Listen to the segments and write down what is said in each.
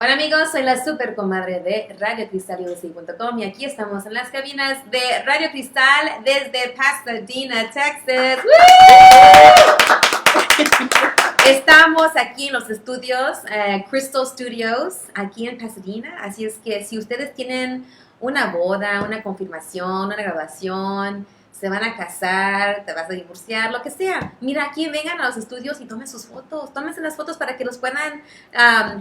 Hola amigos, soy la super comadre de Radio Cristal y aquí estamos en las cabinas de Radio Cristal desde Pasadena, Texas. Estamos aquí en los estudios Crystal Studios, aquí en Pasadena, así es que si ustedes tienen una boda, una confirmación, una graduación, se van a casar, te vas a divorciar, lo que sea. Mira, aquí vengan a los estudios y tomen sus fotos, tómense las fotos para que los puedan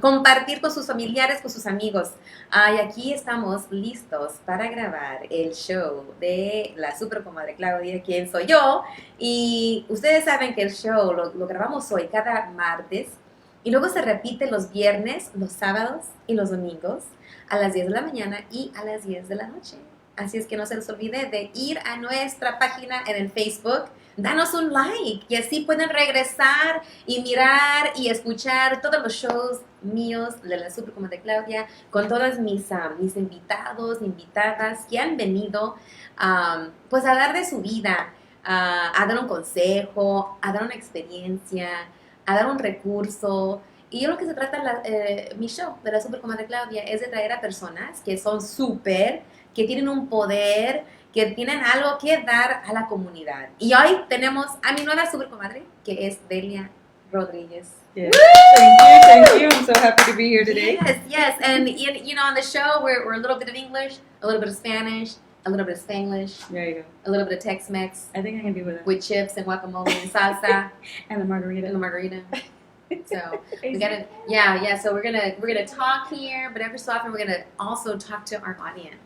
compartir con sus familiares, con sus amigos. Y aquí estamos listos para grabar el show de la super comadre Claudia, quien soy yo. Y ustedes saben que el show lo grabamos hoy, cada martes, y luego se repite los viernes, los sábados y los domingos a las 10 de la mañana y a las 10 de la noche. Así es que no se les olvide de ir a nuestra página en el Facebook, danos un like y así pueden regresar y mirar y escuchar todos los shows míos de la Super Comadre Claudia con todos mis invitados, invitadas que han venido pues a dar de su vida, a dar un consejo, a dar una experiencia, a dar un recurso. Y yo lo que se trata mi show de la Super Comadre Claudia es de traer a personas que son súper, que tienen un poder, que tienen algo que dar a la comunidad. Y hoy tenemos a mi nueva super comadre, que es Delia Rodríguez. Yes. Thank you. I'm so happy to be here today. Yes. And you know, on the show, we're a little bit of English, a little bit of Spanish, a little bit of Spanglish. There you go. A little bit of Tex-Mex. I think I can do with that. With chips and guacamole and salsa. And the margarita. So we gotta, yeah. So we're gonna talk here, but every so often we're gonna also talk to our audience.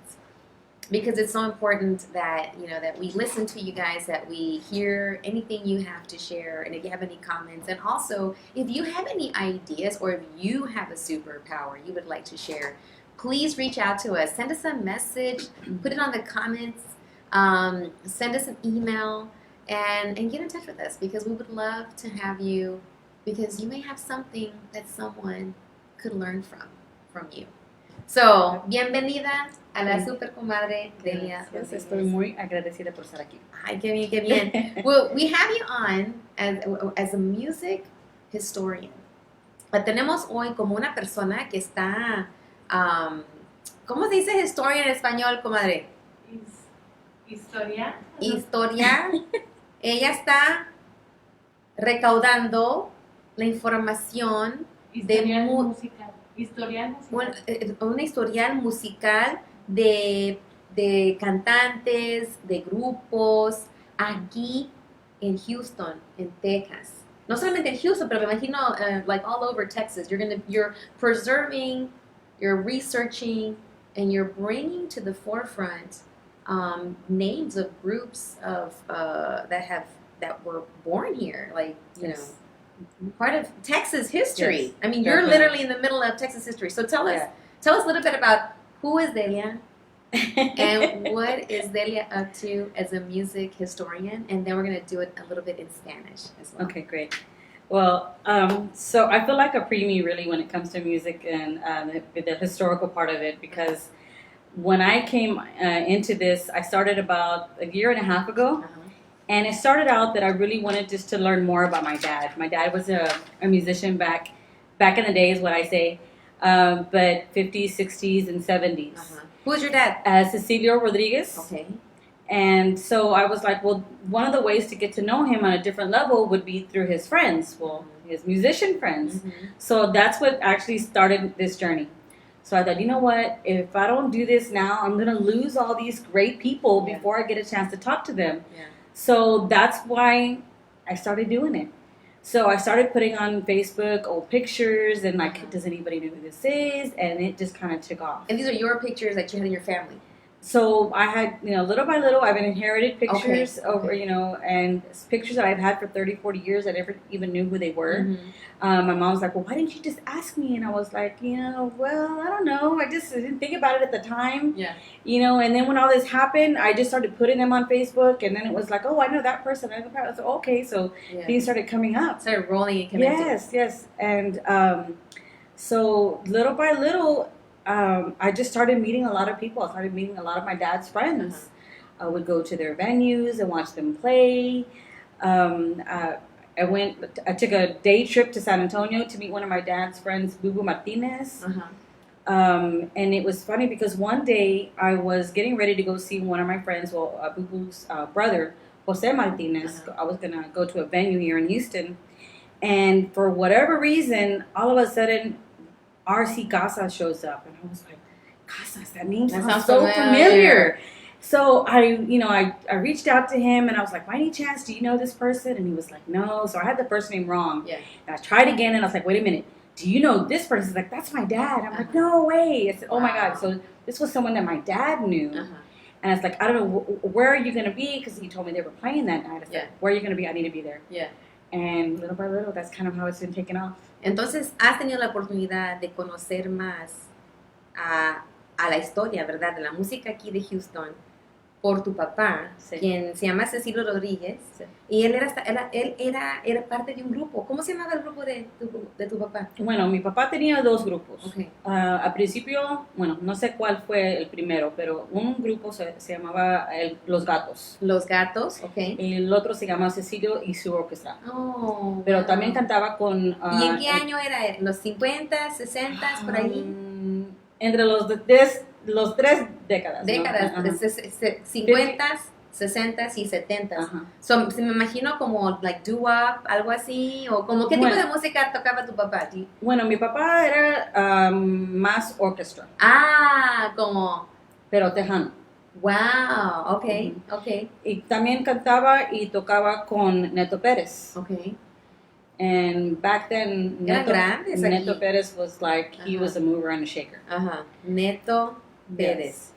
Because it's so important that, you know, that we listen to you guys, that we hear anything you have to share, and if you have any comments, and also if you have any ideas or if you have a superpower you would like to share, please reach out to us. Send us a message, put it on the comments, send us an email, and get in touch with us because we would love to have you, because you may have something that someone could learn from you. So, bienvenida a la super comadre Delia. Estoy muy agradecida por estar aquí. Ay, qué bien, qué bien. Well, we have you on as a music historian. La tenemos hoy como una persona que está, ¿cómo se dice historia en español, comadre? Historia. Historia. Ella está recaudando la información Historial musical. Historial musical. Una historial musical de cantantes, de grupos, aquí en Houston, en Texas. No solamente en Houston, pero me imagino like all over Texas. You're preserving, you're researching, and you're bringing to the forefront names of groups of that were born here, like you know. Part of Texas history. Yes, I mean, you're literally in the middle of Texas history. So tell us a little bit about who is Delia and what is Delia up to as a music historian, and then we're going to do it a little bit in Spanish as well. Okay, great. Well, so I feel like a preemie really when it comes to music and the historical part of it, because when I came into this, I started about a year and a half ago. Uh-huh. And it started out that I really wanted just to learn more about my dad. My dad was a musician back in the days, what I say, but 50s, 60s, and 70s. Uh-huh. Who was your dad? Cecilio Rodriguez. Okay. And so I was like, well, one of the ways to get to know him on a different level would be through his friends, his musician friends. Mm-hmm. So that's what actually started this journey. So I thought, you know what, if I don't do this now, I'm going to lose all these great people before I get a chance to talk to them. Yeah. So that's why I started doing it. So I started putting on Facebook old pictures and like, does anybody know who this is? And it just kind of took off. And these are your pictures that you had in your family? So I had, little by little, I've inherited pictures over, and pictures that I've had for 30, 40 years. I never even knew who they were. Mm-hmm. My mom was like, well, why didn't you just ask me? And I was like, well, I don't know. I didn't think about it at the time. Yeah. And then when all this happened, I just started putting them on Facebook. And then it was like, oh, I know that person. I know that person. I was like, okay. So things started coming up. Started rolling and connecting. Yes. And so little by little, I just started meeting a lot of people. I started meeting a lot of my dad's friends. Uh-huh. I would go to their venues and watch them play. I took a day trip to San Antonio to meet one of my dad's friends, Bubu Martinez. Uh-huh. And it was funny because one day I was getting ready to go see one of my friends, Bubu's brother, Jose Martinez. I was going to go to a venue here in Houston. And for whatever reason, all of a sudden, RC Casas shows up. And I was like, Casas, that name sounds so familiar. So I reached out to him and I was like, by any chance, do you know this person? And he was like, no. So I had the first name wrong. Yeah. And I tried again and I was like, wait a minute. Do you know this person? He's like, that's my dad. I'm like, no way. I said, oh my God. So this was someone that my dad knew. And I was like, I don't know, where are you going to be? Because he told me they were playing that night. I said, where are you going to be? I need to be there. Yeah. And little by little, that's kind of how it's been taken off. Entonces, has tenido la oportunidad de conocer más a la historia, ¿verdad? De la música aquí de Houston por tu papá, quien se llama Cecilio Rodríguez. Y él era parte de un grupo. ¿Cómo se llamaba el grupo de tu papá? Bueno, mi papá tenía dos grupos. Okay. Al principio, bueno, no sé cuál fue el primero, pero un grupo se llamaba Los Gatos. Los Gatos, ok. Y el otro se llama Cecilio y su orquesta. Oh, pero también cantaba con... ¿Y en qué año era? ¿En los 50, 60, por ahí? Entre los tres décadas. Décadas, ¿no? 50, 60 y 70. Me imagino como like doo-wop, algo así, o como qué tipo de música tocaba tu papá. Bueno, mi papá era más orquesta. Como... Pero tejano. Wow, okay. Y también cantaba y tocaba con Neto Pérez. Okay. And back then, Neto Pérez was like, he was a mover and a shaker. Neto Pérez. Yes.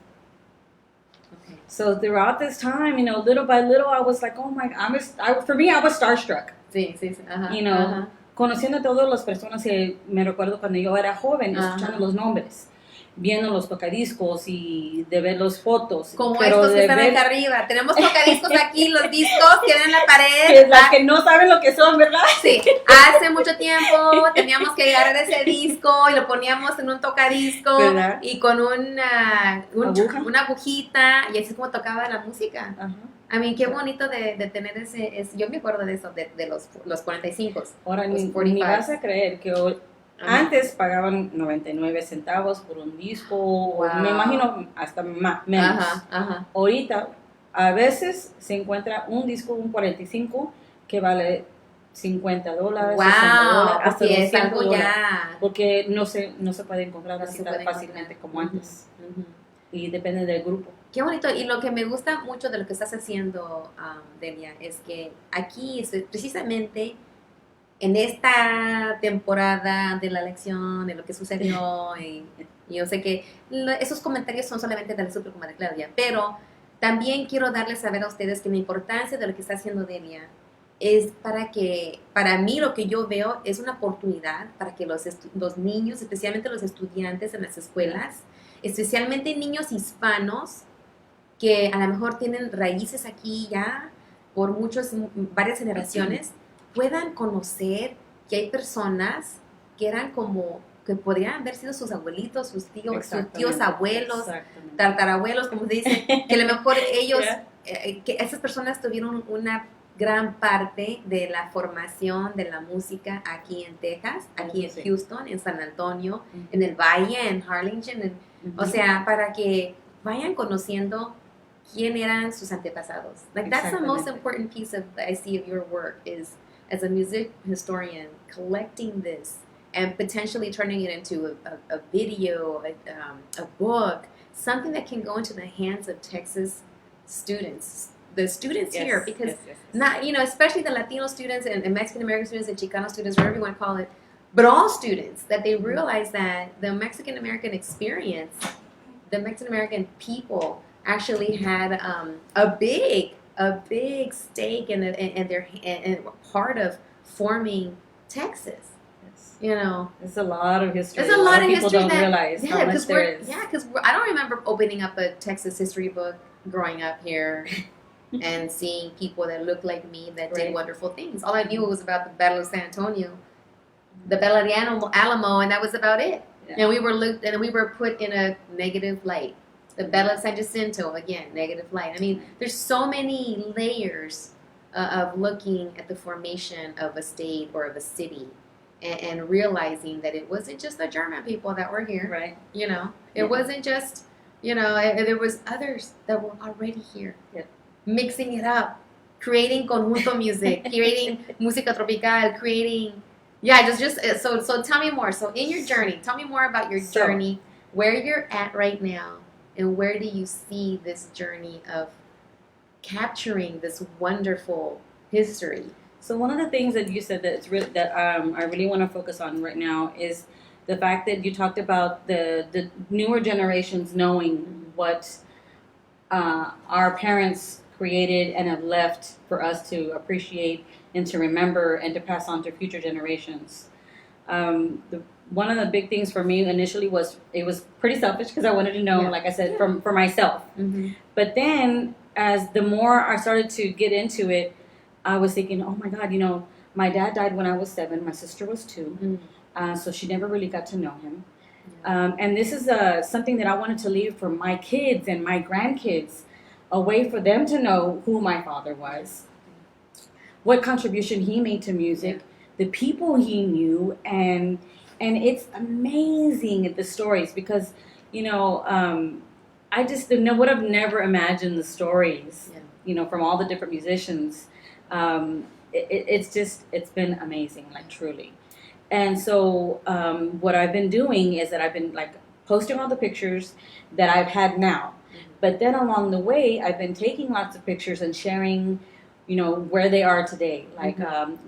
Okay. So throughout this time, little by little, I was like, oh my God, for me, I was starstruck. Sí. Conociendo a todas las personas, y me recuerdo cuando yo era joven, escuchando los nombres, viendo los tocadiscos y de ver las fotos. Como estos que están acá arriba. Tenemos tocadiscos aquí, los discos que en la pared. Las que no saben lo que son, ¿verdad? Sí. Hace mucho tiempo teníamos que agarrar ese disco y lo poníamos en un tocadisco, ¿verdad? Y con una agujita, y así es como tocaba la música. A mí, qué bonito de tener ese, yo me acuerdo de eso, de los 45. Ahora, ni vas a creer que antes pagaban 99 centavos por un disco, me imagino hasta menos. Ahorita, a veces se encuentra un disco, un 45, que vale $50, $60, hasta $200, porque no se puede encontrar así tan fácilmente como antes. Y depende del grupo. Qué bonito. Y lo que me gusta mucho de lo que estás haciendo, Delia, es que aquí, precisamente en esta temporada de la elección, de lo que sucedió, y yo sé que esos comentarios son solamente de la super Comadre Claudia, pero también quiero darles a saber a ustedes que la importancia de lo que está haciendo Delia es para mí lo que yo veo es una oportunidad para que los niños, especialmente los estudiantes en las escuelas, especialmente niños hispanos que a lo mejor tienen raíces aquí ya por varias generaciones, puedan conocer que hay personas que eran que podrían haber sido sus abuelitos, sus tíos abuelos, tatarabuelos, como se dice, que a lo mejor ellos, que esas personas tuvieron una gran parte de la formación de la música aquí en Texas, aquí en Houston, en San Antonio, en el Valle, en Harlingen, o sea, para que vayan conociendo quién eran sus antepasados. Like, that's the most important piece that I see of your work is, as a music historian, collecting this and potentially turning it into a video, a book, something that can go into the hands of Texas students, the students here, because not, especially the Latino students and Mexican American students and Chicano students, whatever you want to call it, but all students, that they realize that the Mexican American experience, the Mexican American people actually had a big stake and part of forming Texas. There's a lot of history. There's a lot of people history don't realize how much there is. Yeah, because I don't remember opening up a Texas history book growing up here and seeing people that looked like me that did wonderful things. All I knew was about the Battle of San Antonio, the Battle of the Alamo, and that was about it. And we were put in a negative light. The Battle of San Jacinto, again, negative light. I mean, there's so many layers of looking at the formation of a state or of a city. and realizing that it wasn't just the German people that were here. Right. You know, it wasn't just, there was others that were already here. Yep. Mixing it up, creating conjunto music, creating música tropical, creating, so tell me more. So in your journey, tell me more about your journey, where you're at right now, and where do you see this journey of capturing this wonderful history? So one of the things that you said that's really, that I really want to focus on right now is the fact that you talked about the newer generations knowing what our parents created and have left for us to appreciate and to remember and to pass on to future generations. One of the big things for me initially was it was pretty selfish because I wanted to know, like I said, for myself. Mm-hmm. But then as the more I started to get into it, I was thinking, oh my God, my dad died when I was 7. My sister was 2. So she never really got to know him. And this is something that I wanted to leave for my kids and my grandkids, a way for them to know who my father was, what contribution he made to music, the people he knew, and it's amazing the stories because, I just would have never imagined the stories, from all the different musicians. It's been amazing, like truly. And so what I've been doing is that I've been like posting all the pictures that I've had now. But then along the way, I've been taking lots of pictures and sharing, where they are today. Like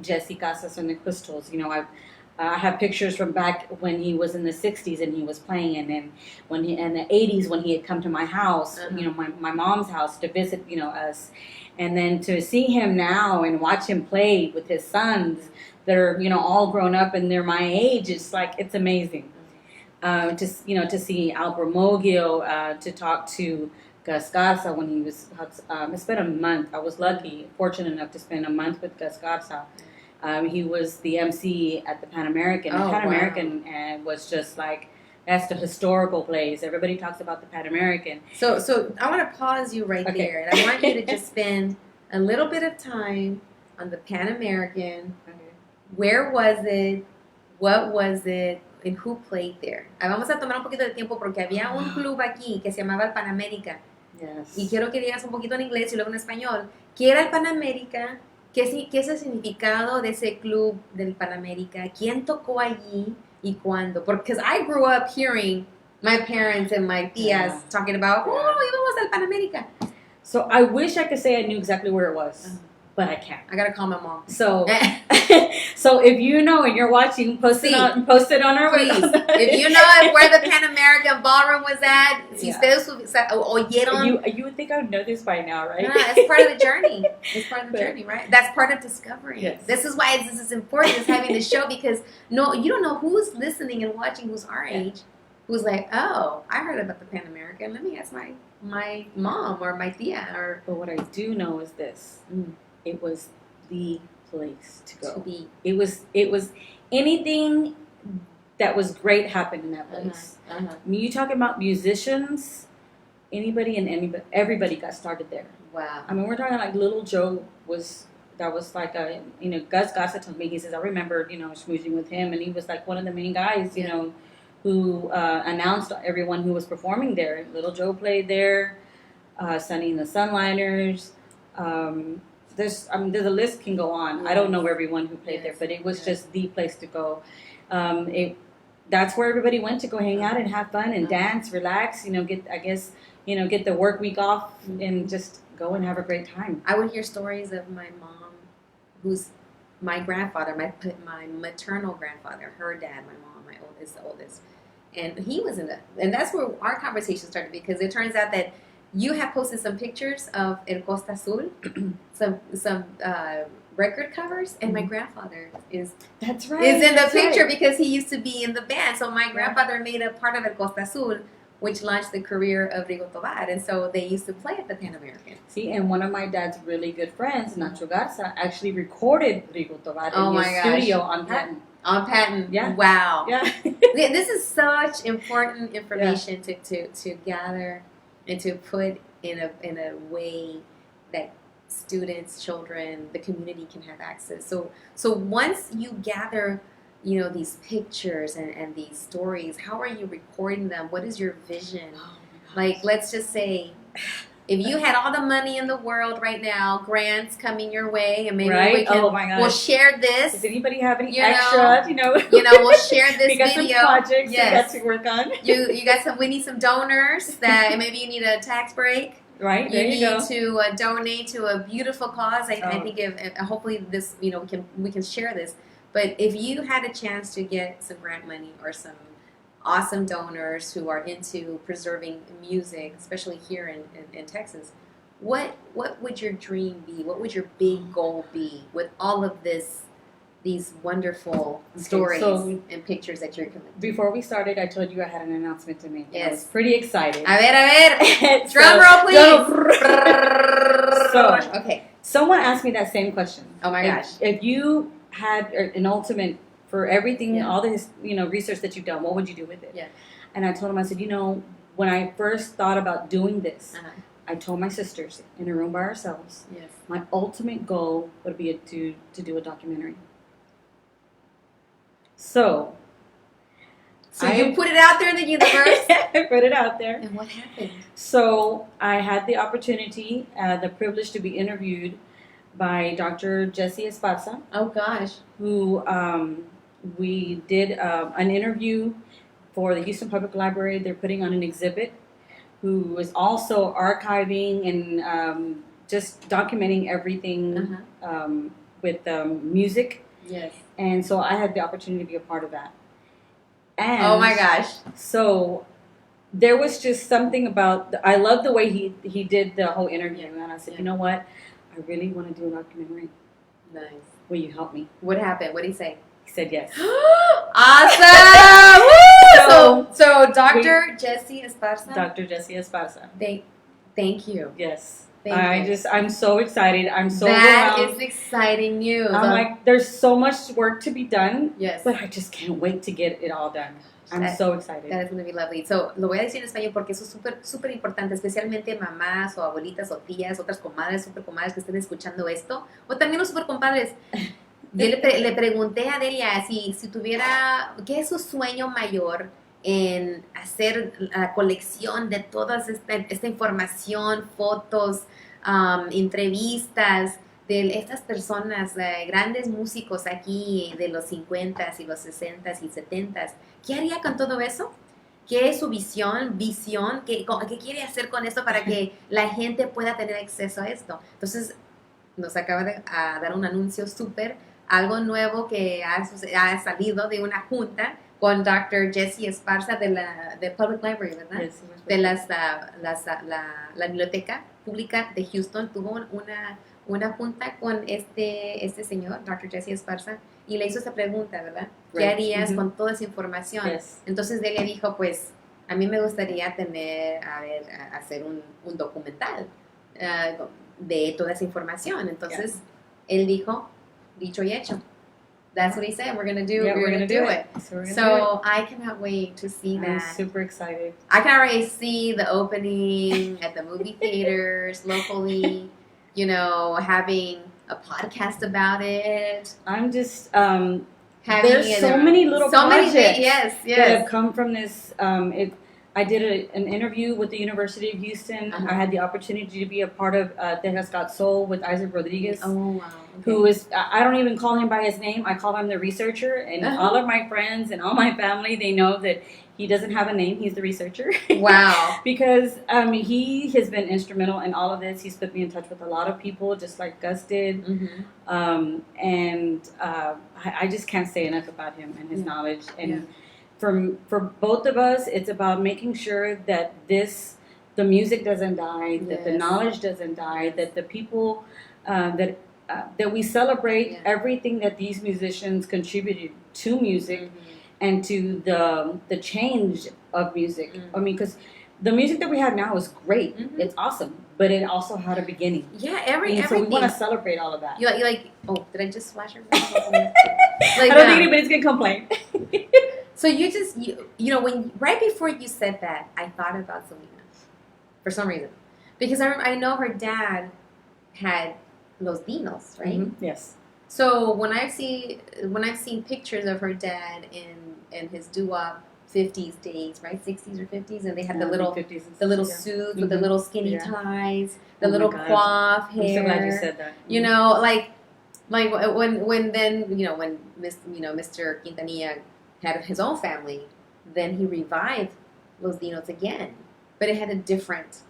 Jesse Casas and the Crystals. I have pictures from back when he was in the 60s and he was playing, and then when in the 80s when he had come to my house, my mom's house to visit, us. And then to see him now and watch him play with his sons that are, all grown up and they're my age, it's like, it's amazing. To see Albert Mogil, to talk to Gus Garza when he was, I spent a month. I was fortunate enough to spend a month with Gus Garza. He was the MC at the Pan American. The Pan American was just like, that's the historical place. Everybody talks about the Pan American. So I want to pause you right there, and I want you to just spend a little bit of time on the Pan American. Where was it? What was it? And who played there? Vamos a tomar un poquito de tiempo porque había un club aquí que se llamaba el Pan América. Yes. Y quiero que digas un poquito en inglés y luego en español. ¿Qué era el Pan América? ¿Qué es el significado de ese club del Pan América? ¿Quién tocó allí y cuándo? Because I grew up hearing my parents and my tías talking about, íbamos al Pan América. So I wish I could say I knew exactly where it was, but I can't. I gotta call my mom. So, so if you know and you're watching, post it on our Please. If you know where the Pan American Ballroom was at, si ustedes oyeron. You would think I would know this by now, right? No, it's part of the journey. It's part of the journey, right? That's part of discovery. Yes. This is why this is important, is having this show, because you don't know who's listening and watching who's our age, who's like, oh, I heard about the Pan American. Let me ask my mom or my tia. But what I do know is this. It was the place to go. To be. It was anything that was great happened in that place. I mean, you talking about musicians, everybody got started there. Wow. I mean, we're talking like Little Joe was like Gus Gossett told me, he says, I remember, schmoozing with him, and he was like one of the main guys, who announced everyone who was performing there. Little Joe played there, Sonny and the Sunliners. The list can go on. I don't know everyone who played there, but it was just the place to go. That's where everybody went to go hang out and have fun and dance, relax. Get the work week off and just go and have a great time. I would hear stories of my mom, who's my grandfather, my maternal grandfather, her dad, my mom, the oldest, and he was and that's where our conversation started, because it turns out that you have posted some pictures of El Costa Azul, some record covers, and my grandfather is in the picture because he used to be in the band. So my grandfather made a part of El Costa Azul, which launched the career of Rigo Tovar, and so they used to play at the Pan American. See, and one of my dad's really good friends, Nacho Garza, actually recorded Rigo Tovar in his studio on Patton. On Patton. Yeah. Wow. Yeah. This is such important information to gather and to put in a way that students, children, the community can have access. So once you gather these pictures and these stories? How are you recording them? What is your vision? Like, let's just say, if you had all the money in the world right now, grants coming your way, and maybe we can, we'll share this. Does anybody have any extra? We'll share this we got video. Some projects we got to work on. You got some. We need some donors. That maybe you need a tax break. Right. You need to donate to a beautiful cause. I think hopefully this, we can share this. But if you had a chance to get some grant money or some awesome donors who are into preserving music, especially here in Texas, what would your dream be? What would your big goal be with all of these wonderful stories and pictures that you're collecting? Before we started, I told you I had an announcement to make. Yes. I was pretty excited. A ver. Drum roll, please. Okay. Someone asked me that same question. Oh my gosh. If you had an ultimate for everything, all this, research that you've done, what would you do with it? Yeah. And I told him, I said, when I first thought about doing this, I told my sisters in a room by ourselves, my ultimate goal would be to do a documentary. So you put it out there in the universe? I put it out there. And what happened? So I had the opportunity, the privilege to be interviewed by Dr. Jessie Esparza. Oh gosh. Who we did an interview for the Houston Public Library. They're putting on an exhibit, who is also archiving and just documenting everything with music. Yes. And so I had the opportunity to be a part of that. And oh my gosh. So there was just something about, I love the way he did the whole interview. And I said, you know what? I really want to do a documentary. Nice. Will you help me? What happened? What did he say? He said yes. Awesome! So Dr. Jessie Esparza. Dr. Jessie Esparza. Thank you. Yes. I'm so excited. I'm so That overwhelmed. is exciting news. I'm like, there's so much work to be done. Yes. But I just can't wait to get it all done. I'm so excited. That is going to be lovely. So, lo voy a decir en español porque eso es súper importante, especialmente mamás o abuelitas o tías, otras comadres, super comadres que estén escuchando esto, o también los super compadres. Yo le pregunté a Delia si tuviera, ¿qué es su sueño mayor en hacer la colección de toda esta información, fotos, entrevistas de estas personas, grandes músicos aquí de los 50s y los 60s y 70s? ¿Qué haría con todo eso? ¿Qué es su visión? ¿Qué quiere hacer con esto para que la gente pueda tener acceso a esto? Entonces, nos acaba de dar un anuncio algo nuevo que ha salido de una junta con Dr. Jessie Esparza de Public Library, ¿verdad? Yes, de la Biblioteca Pública de Houston. Tuvo una junta con este señor, Dr. Jessie Esparza, y le hizo esa pregunta, ¿verdad? ¿Qué harías con toda esa información? Yes. Entonces Delia dijo, pues, a mí me gustaría hacer un documental de toda esa información. Entonces, él dijo, dicho y hecho. That's what he said. We're going to do it. So I cannot wait to see that. I'm super excited. I can already see the opening at the movie theaters locally, having a podcast about it. I'm just, there's so many little projects that have come from this. I did an interview with the University of Houston. I had the opportunity to be a part of Tejas Got Soul with Isaac Rodriguez. Oh, wow. Okay. Who is, I don't even call him by his name. I call him the researcher. And all of my friends and all my family, they know that he doesn't have a name. He's the researcher. Wow. Because he has been instrumental in all of this. He's put me in touch with a lot of people, just like Gus did. Mm-hmm. I just can't say enough about him and his knowledge. And for both of us, it's about making sure that the music doesn't die, that the knowledge doesn't die, that the people that we celebrate everything that these musicians contributed to music and to the change of music. I mean, because the music that we have now is great. It's awesome. But it also had a beginning. Yeah, so everything. we want to celebrate all of that. You're like, oh, did I just flash her? I don't think anybody's going to complain. So you just, when right before you said that, I thought about Selena for some reason. Because I know her dad had Los Dinos, right? Yes. So when I've seen pictures of her dad in his doo-wop 50s days, right, 60s or 50s, and they had the little 50s suits with the little skinny ties, the Oh my little God. coif hair. I'm so glad you said that. You know, like when then when Mr. Quintanilla had his own family, then he revived Los Dinos again, but it had a different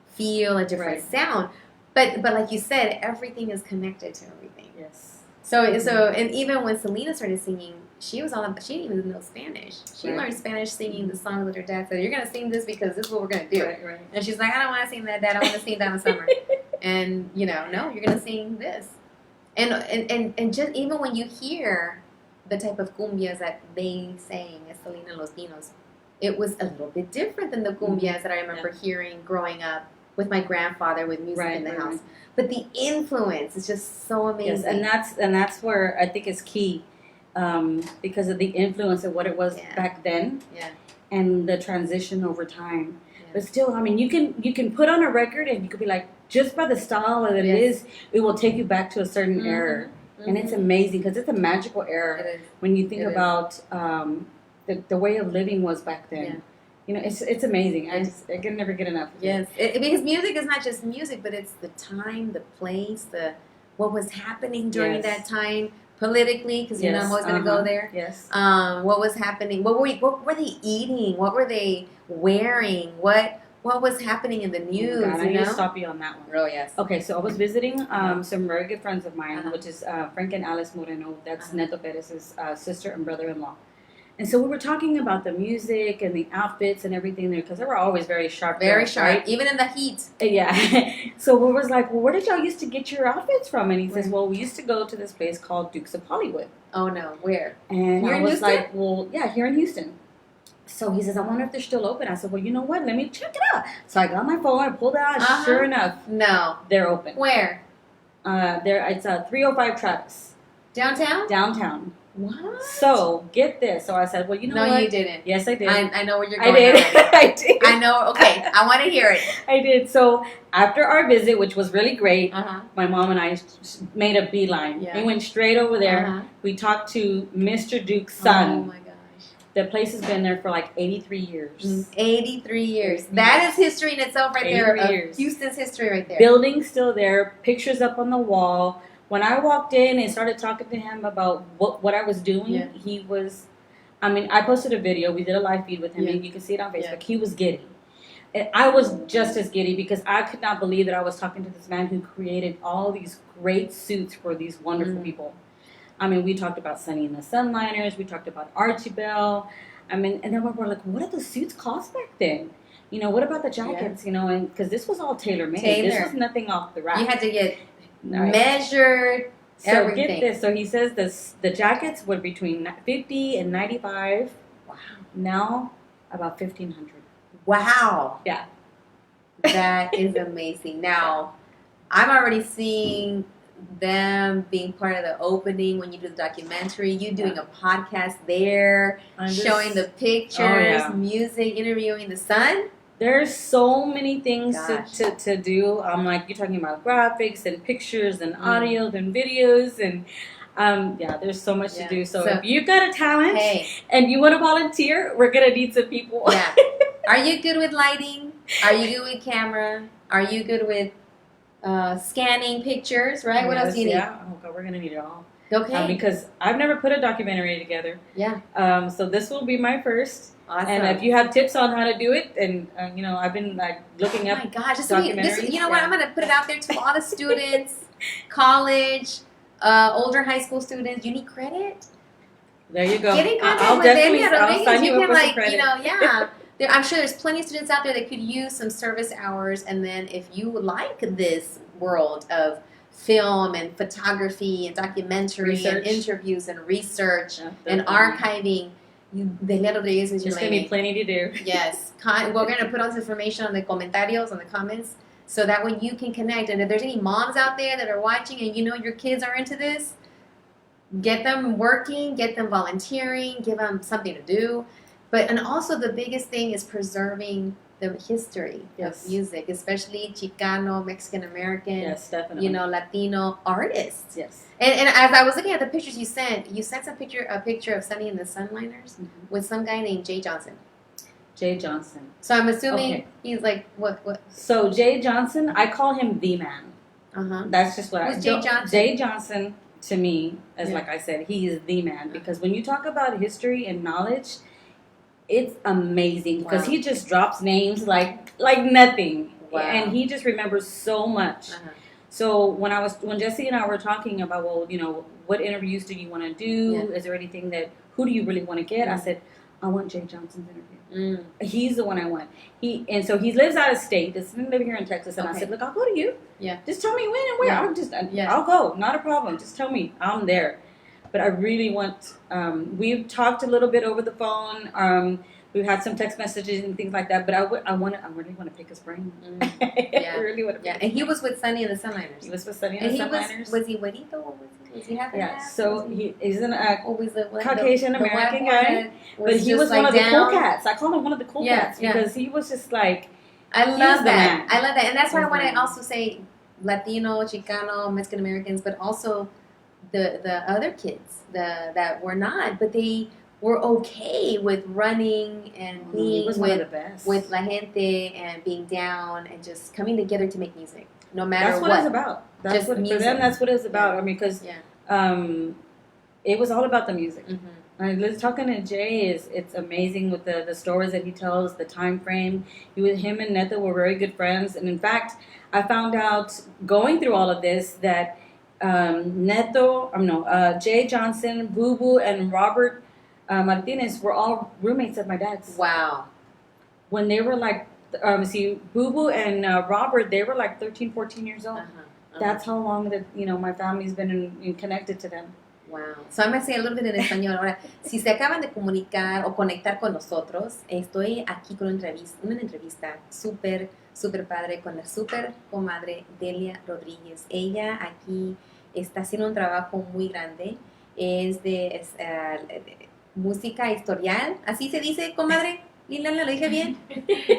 feel, a different sound. But like you said, everything is connected to everything. Yes. So and even when Selena started singing, she didn't even know Spanish. She learned Spanish singing the songs with her dad. Said, "You're gonna sing this because this is what we're gonna do." Right. And she's like, "I don't want to sing that, Dad. I want to sing Down the Summer." And no, you're gonna sing this. And just even when you hear the type of cumbias that they sang as Selena and Los Dinos, it was a little bit different than the cumbias that I remember hearing growing up with my grandfather with music in the house. But the influence is just so amazing. Yes, and that's where I think is key, because of the influence of what it was back then, and the transition over time. But still, I mean, you can put on a record and you could be like, just by the style that it is, it will take you back to a certain era, and it's amazing because it's a magical era when you think about the way of living was back then. It's amazing. I can never get enough of it. Because music is not just music, but it's the time, the place, what was happening during that time politically. Because I'm always going to go there. Yes. What was happening? What were they eating? What were they wearing? What was happening in the news? I need to stop you on that one. Oh yes. Okay, so I was visiting some very good friends of mine, which is Frank and Alice Moreno. That's Neto Perez's sister and brother-in-law. And so we were talking about the music and the outfits and everything there because they were always very sharp. Very sharp, right? Even in the heat. Yeah. So we was like, well, where did y'all used to get your outfits from? And he says, well, we used to go to this place called Dukes of Hollywood. Oh, no. Where? And here I in was Houston? like, well, yeah, here in Houston. So he says, I wonder if they're still open. I said, well, you know what? Let me check it out. So I got my phone, I pulled it out, and sure enough, no, they're open. Where? It's 305 Travis. Downtown? Downtown. What? So, get this. So I said, well, you know what? No, you didn't. Yes, I did. I know where you're going. I did. I did. I know. Okay, I want to hear it. I did. So, after our visit, which was really great, Uh-huh. my mom and I made a beeline. Yeah. We went straight over there. Uh-huh. We talked to Mr. Duke's son. Oh, my gosh. The place has been there for like 83 years. 83 years. That is history in itself right there. Years. Houston's history right there. Building's still there. Pictures up on the wall. When I walked in and started talking to him about what I was doing, he was, I posted a video. We did a live feed with him, and you can see it on Facebook. Yeah. He was giddy. And I was just as giddy because I could not believe that I was talking to this man who created all these great suits for these wonderful people. We talked about Sunny and the Sunliners. We talked about Archie Bell. And then we were like, what did the suits cost back then? What about the jackets? And because this was all tailor-made. This was nothing off the rack. You had to get measured, everything. Get this. So he says the jackets were between $50 and $95. Wow. Now, about $1,500. Wow. Yeah. That is amazing. Now, I'm already seeing them being part of the opening when you do the documentary, you doing a podcast there, showing the pictures, music, interviewing the son. There's so many things to do. You're talking about graphics and pictures and audio and videos and there's so much to do. So if you've got a talent and you want to volunteer, we're gonna need some people. Yeah. Are you good with lighting? Are you good with camera? Are you good with scanning pictures, right? What else do you need? Yeah, oh God, we're going to need it all. Okay. Because I've never put a documentary together. Yeah. So this will be my first. Awesome. And if you have tips on how to do it, and I've been looking up. Oh my gosh! Documentaries. You know what? I'm going to put it out there to all the students, college, older high school students. You need credit. There you go. Get in contact I'll with definitely Delia. I'll sign you up for some credit. I'm sure there's plenty of students out there that could use some service hours. And then if you like this world of film and photography and documentary and interviews and research and archiving, Delia Rodriguez is your lady. There's going to be plenty to do. Yes. We're going to put on this information on the comentarios, on the comments, so that way you can connect. And if there's any moms out there that are watching and your kids are into this, get them working, get them volunteering, give them something to do. and also the biggest thing is preserving the history Yes. of music, especially Chicano, Mexican American, Yes, definitely. Latino artists. Yes. And as I was looking at the pictures you sent a picture of Sunny and the Sunliners with some guy named Jay Johnson. Jay Johnson. So I'm assuming he's like what? So Jay Johnson, I call him the man. That's just what Who's Jay Johnson? Jay Johnson to me, as Yeah. like I said, he is the man because when you talk about history and knowledge, it's amazing because he just drops names like nothing, and he just remembers so much. So when Jesse and I were talking about, well, what interviews do you want to do? Yeah. Is there anything who do you really want to get? I said, I want Jay Johnson's interview. He's the one I want. He lives out of state. Doesn't live here in Texas. And I said, look, I'll go to you. Yeah. Just tell me when and where. Yeah. I'll go. Not a problem. Just tell me. I'm there. But I really want. We've talked a little bit over the phone. We've had some text messages and things like that. But I really want to pick his brain. Yeah. I really want to. Yeah. And he was with Sunny and the Sunliners. He was with Sunny and the Sunliners. Was he güerito or was he half and Yeah. half? So he's an Always the Caucasian American guy. But he was one of the cool cats. I call him one of the cool cats because he was just like. I love that. And that's why I want man. to also say Latino, Chicano, Mexican Americans, but also the other kids that were not, but they were okay with running and being with la gente and being down and just coming together to make music, no matter what. That's what it's about. That's what music. For them. That's what it's about. I mean, because it was all about the music. Talking to Jay it's amazing with the stories that he tells, the time frame. Him and Neto were very good friends, and in fact, I found out going through all of this that Jay Johnson, Boo Boo, and Robert Martinez were all roommates of my dad's. Wow. When they were like, Boo Boo and Robert, they were like 13, 14 years old. That's how long that my family's been connected to them. Wow. So I'm going to say a little bit in español. Ahora, si se acaban de comunicar o conectar con nosotros, estoy aquí con una entrevista súper, súper padre con la súper comadre Delia Rodríguez. Ella aquí está haciendo un trabajo muy grande. Es de música historial. ¿Así se dice, comadre? Liliana, ¿lo dije bien?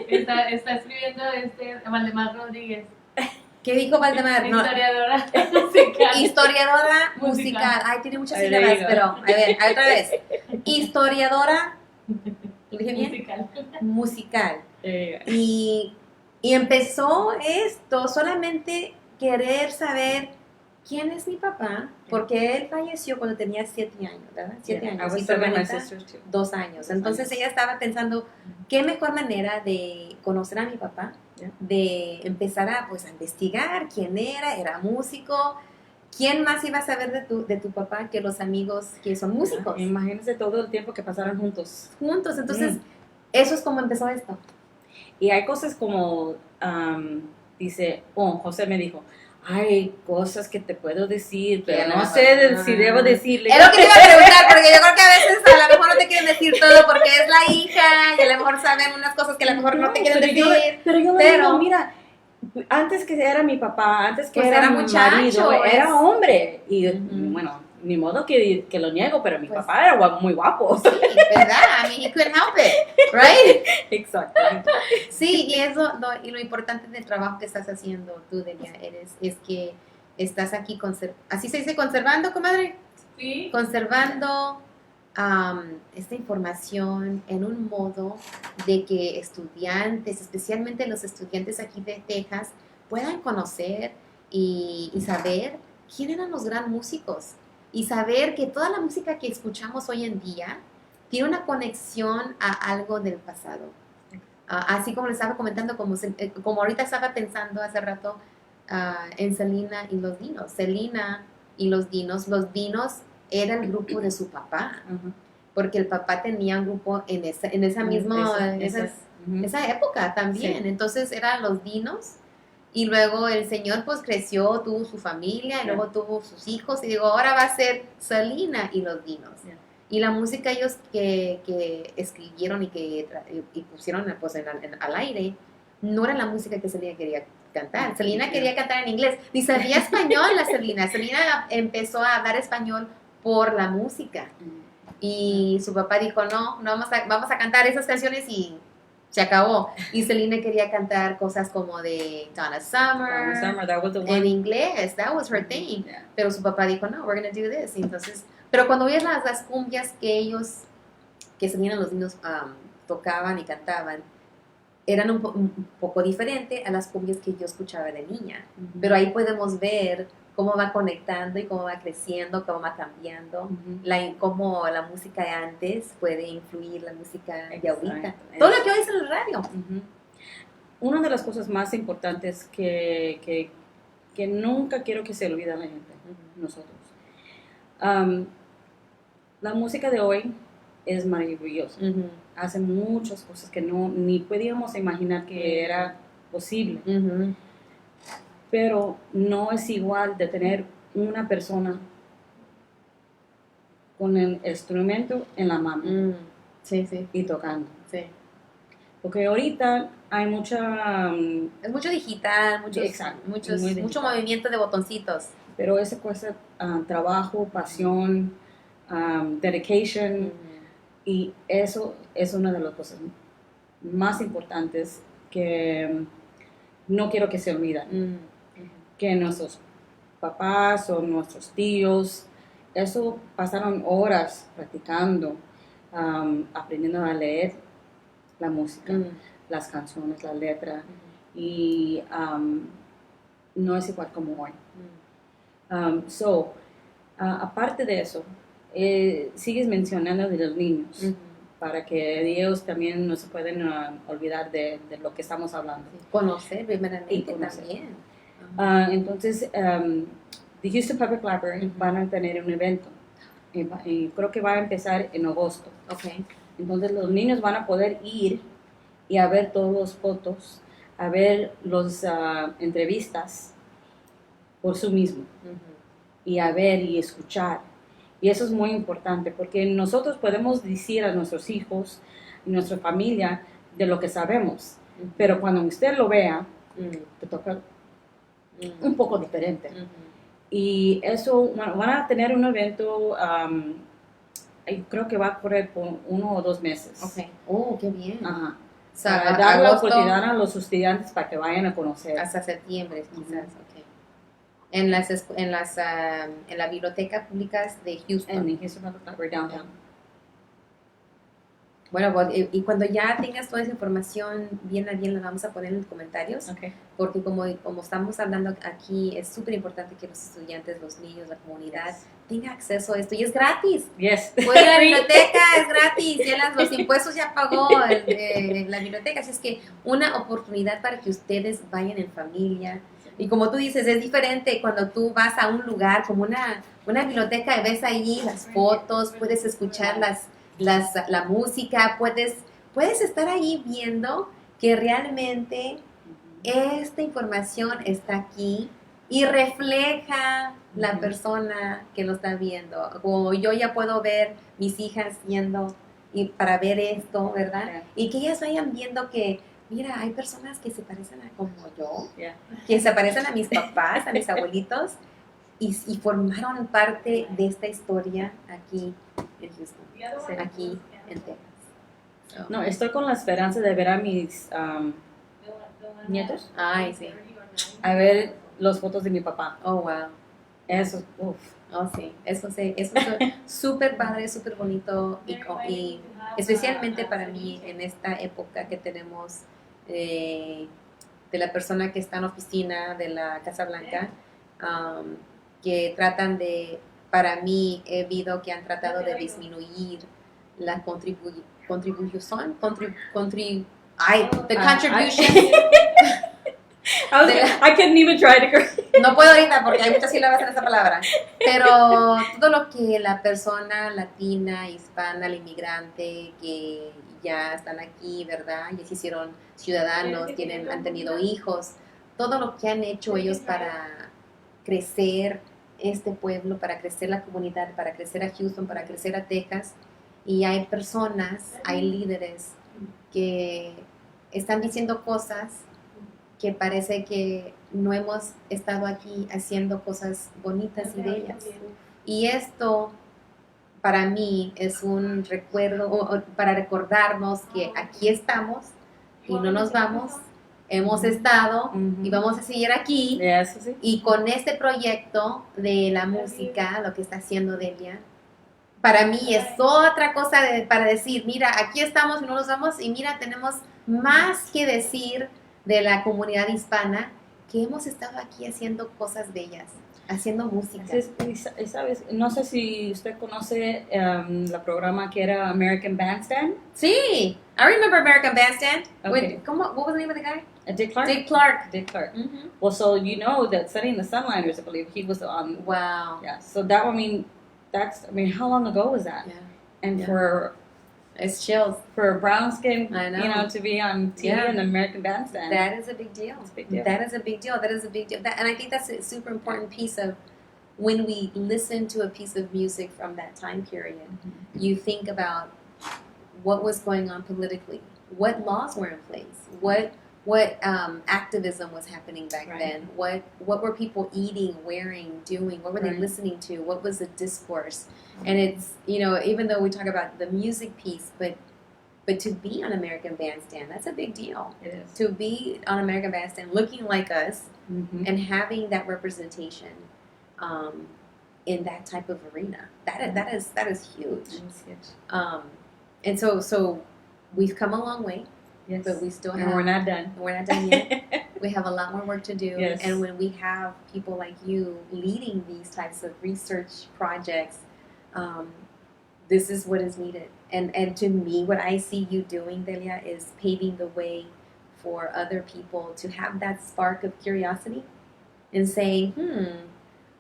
Está escribiendo Valdemar Rodríguez. ¿Qué dijo Valdemar? Historiadora musical. Historiadora musical. Ay, tiene muchas sílabas, pero a ver, otra vez. Historiadora, ¿lo dije bien? Musical. Y empezó esto solamente querer saber quién es mi papá, porque él falleció cuando tenía 7 años, ¿verdad? 7 años. Y su hermanita, 2 años. Entonces ella estaba pensando, ¿qué mejor manera de conocer a mi papá? De empezar a investigar quién era músico. ¿Quién más iba a saber de tu papá que los amigos que son músicos? Imagínense todo el tiempo que pasaron juntos. Entonces, eso es como empezó esto. Y hay cosas como, José me dijo, hay cosas que te puedo decir, pero no sé si debo decirle. Es lo que te iba a preguntar, porque yo creo que a veces a lo mejor no te quieren decir todo porque es la hija y a lo mejor saben unas cosas que a lo mejor no te quieren decir. Pero yo le digo, mira, antes que era mi papá, antes que era muchacho, marido, era hombre. Y bueno, ni modo que lo niego, pero mi papá era muy guapo. Sí, ¿verdad? I mean, he couldn't help it, right? Exacto. Sí, y eso, lo importante del trabajo que estás haciendo tú, Delia, es que estás aquí, ¿así se dice conservando, comadre? Sí. Conservando esta información en un modo de que estudiantes, especialmente los estudiantes aquí de Texas, puedan conocer y saber quién eran los gran músicos. Y saber que toda la música que escuchamos hoy en día tiene una conexión a algo del pasado. Así como le estaba comentando, como ahorita estaba pensando hace rato en Selena y los Dinos. Selena y los Dinos era el grupo de su papá. Porque el papá tenía un grupo en esa misma esa época también. Sí. Entonces eran los Dinos. Y luego el señor pues creció, tuvo su familia, y luego tuvo sus hijos, y digo, ahora va a ser Selena y los Dinos. Y la música ellos que escribieron y pusieron pues, al aire, no era la música que Selena quería cantar. Selena quería cantar en inglés. Ni sabía español la Selena. Selena empezó a hablar español por la música. Y su papá dijo, no vamos a cantar esas canciones y se acabó. Y Selena quería cantar cosas como de Donna Summer, that was the en one. inglés, that was her thing. Yeah. Pero su papá dijo, no, we're gonna do this. Y entonces, pero cuando oías las cumbias que Selena los niños tocaban y cantaban, eran un poco diferente a las cumbias que yo escuchaba de niña. Pero ahí podemos ver cómo va conectando y cómo va creciendo, cómo va cambiando, cómo la música de antes puede influir la música de ahorita. Todo lo que oyes en el radio. Una de las cosas más importantes que nunca quiero que se olvide a la gente, nosotros. La música de hoy es maravillosa. Hace muchas cosas que ni podíamos imaginar que era posible. Pero no es igual de tener una persona con el instrumento en la mano y tocando. Sí. Porque ahorita hay mucha... es mucho digital, mucho movimiento de botoncitos. Pero eso cuesta trabajo, pasión, dedication, y eso es una de las cosas más importantes que no quiero que se olviden. Que nuestros papás o nuestros tíos, eso pasaron horas practicando, aprendiendo a leer la música, las canciones, la letra, y no es igual como hoy. Aparte de eso, sigues mencionando de los niños, para que ellos también no se pueden olvidar de lo que estamos hablando. Conocer primeramente Y conocer. también. Entonces, the Houston Public Library van a tener un evento, y creo que va a empezar en agosto. Okay. Entonces los niños van a poder ir y a ver todas las fotos, a ver las entrevistas por sí mismo, y a ver y escuchar. Y eso es muy importante, porque nosotros podemos decir a nuestros hijos y nuestra familia de lo que sabemos, pero cuando usted lo vea, te toca un poco diferente. Y eso, bueno, van a tener un evento, creo que va a correr por 1 o 2 meses. Okay. Oh, qué bien. Ajá. O sea, Para dar la agosto oportunidad a los estudiantes para que vayan a conocer. hasta septiembre, quizás. Okay. En la biblioteca públicas de Houston. En Houston Public Library downtown. Bueno, y cuando ya tengas toda esa información bien la vamos a poner en los comentarios, Okay. porque como estamos hablando aquí, es súper importante que los estudiantes, los niños, la comunidad tenga acceso a esto, y es gratis. Yes. Puede ir a la biblioteca, es gratis, ya los impuestos ya pagó la biblioteca, así es que una oportunidad para que ustedes vayan en familia. Y como tú dices, es diferente cuando tú vas a un lugar como una biblioteca y ves ahí las fotos, puedes escuchar la música, puedes estar ahí viendo que realmente esta información está aquí y refleja la persona que lo está viendo. Como yo ya puedo ver mis hijas yendo y para ver esto, ¿verdad? Yeah. Y que ellas vayan viendo que, mira, hay personas que se parecen a como yo, Yeah. que se parecen a mis papás, a mis abuelitos, y formaron parte de esta historia aquí en Houston, aquí en Texas. So. No, estoy con la esperanza de ver a mis nietos, Ay, sí. a ver las fotos de mi papá. Oh, wow. Eso, uff. Oh, sí. Eso es súper padre, súper bonito, y especialmente para mí en esta época que tenemos de la persona que está en la oficina de la Casa Blanca, que tratan para mí he visto que han tratado de disminuir la contribución, the contribution. I couldn't even try to. No puedo ahorita porque hay muchas sílabas en esa palabra, pero todo lo que la persona latina, hispana, el inmigrante que ya están aquí, ¿verdad? Ya se hicieron ciudadanos, han tenido hijos, todo lo que han hecho ellos para crecer este pueblo, para crecer la comunidad, para crecer a Houston, para crecer a Texas. Y hay personas, hay líderes que están diciendo cosas que parece que no hemos estado aquí haciendo cosas bonitas y bellas. Y esto para mí es un recuerdo, para recordarnos que aquí estamos y no nos vamos, hemos estado y vamos a seguir aquí. Eso sí. Y con este proyecto de la música, lo que está haciendo Delia, para mí es otra cosa para decir, mira, aquí estamos y no nos vamos, y mira, tenemos más que decir de la comunidad hispana, que hemos estado aquí haciendo cosas bellas, haciendo música. ¿Sabes? No sé si usted conoce la programa que era American Bandstand. Sí, I remember American Bandstand. Okay. What was the name of the guy? Dick Clark? Dick Clark. Dick Clark. Mm-hmm. Well, so you know that Setting the Sunliners, I believe, he was on. Wow. Yeah, so that, how long ago was that? Yeah. And for it's chills for a brown skin, I know. To be on TV in the American Bandstand. That is a big deal. It's a big deal. That is a big deal. That is a big deal. And I think that's a super important piece of when we listen to a piece of music from that time period. Mm-hmm. You think about what was going on politically, what laws were in place, what activism was happening back then, what were people eating, wearing, doing, what were they listening to, what was the discourse. And it's, even though we talk about the music piece, but to be on American Bandstand, that's a big deal. It is. To be on American Bandstand looking like us and having that representation in that type of arena, that is huge. That's huge. And so we've come a long way. Yes. But we still have. And we're not done. We're not done yet. We have a lot more work to do. Yes. And when we have people like you leading these types of research projects, this is what is needed. And to me, what I see you doing, Delia, is paving the way for other people to have that spark of curiosity and saying,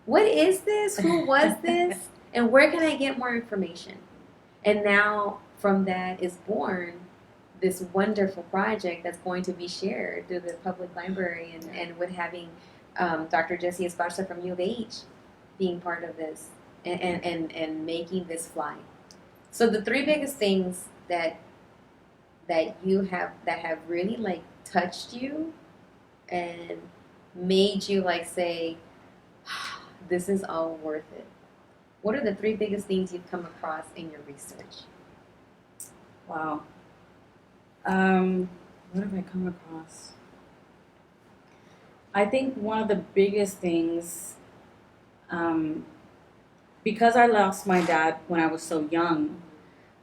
what is this? Who was this? And where can I get more information? And now from that is born this wonderful project that's going to be shared through the public library and with having Dr. Jessie Esparza from U of H being part of this and making this fly. So the three biggest things that you have that have really like touched you and made you like say, this is all worth it. What are the three biggest things you've come across in your research? Wow. What have I come across? I think one of the biggest things, because I lost my dad when I was so young,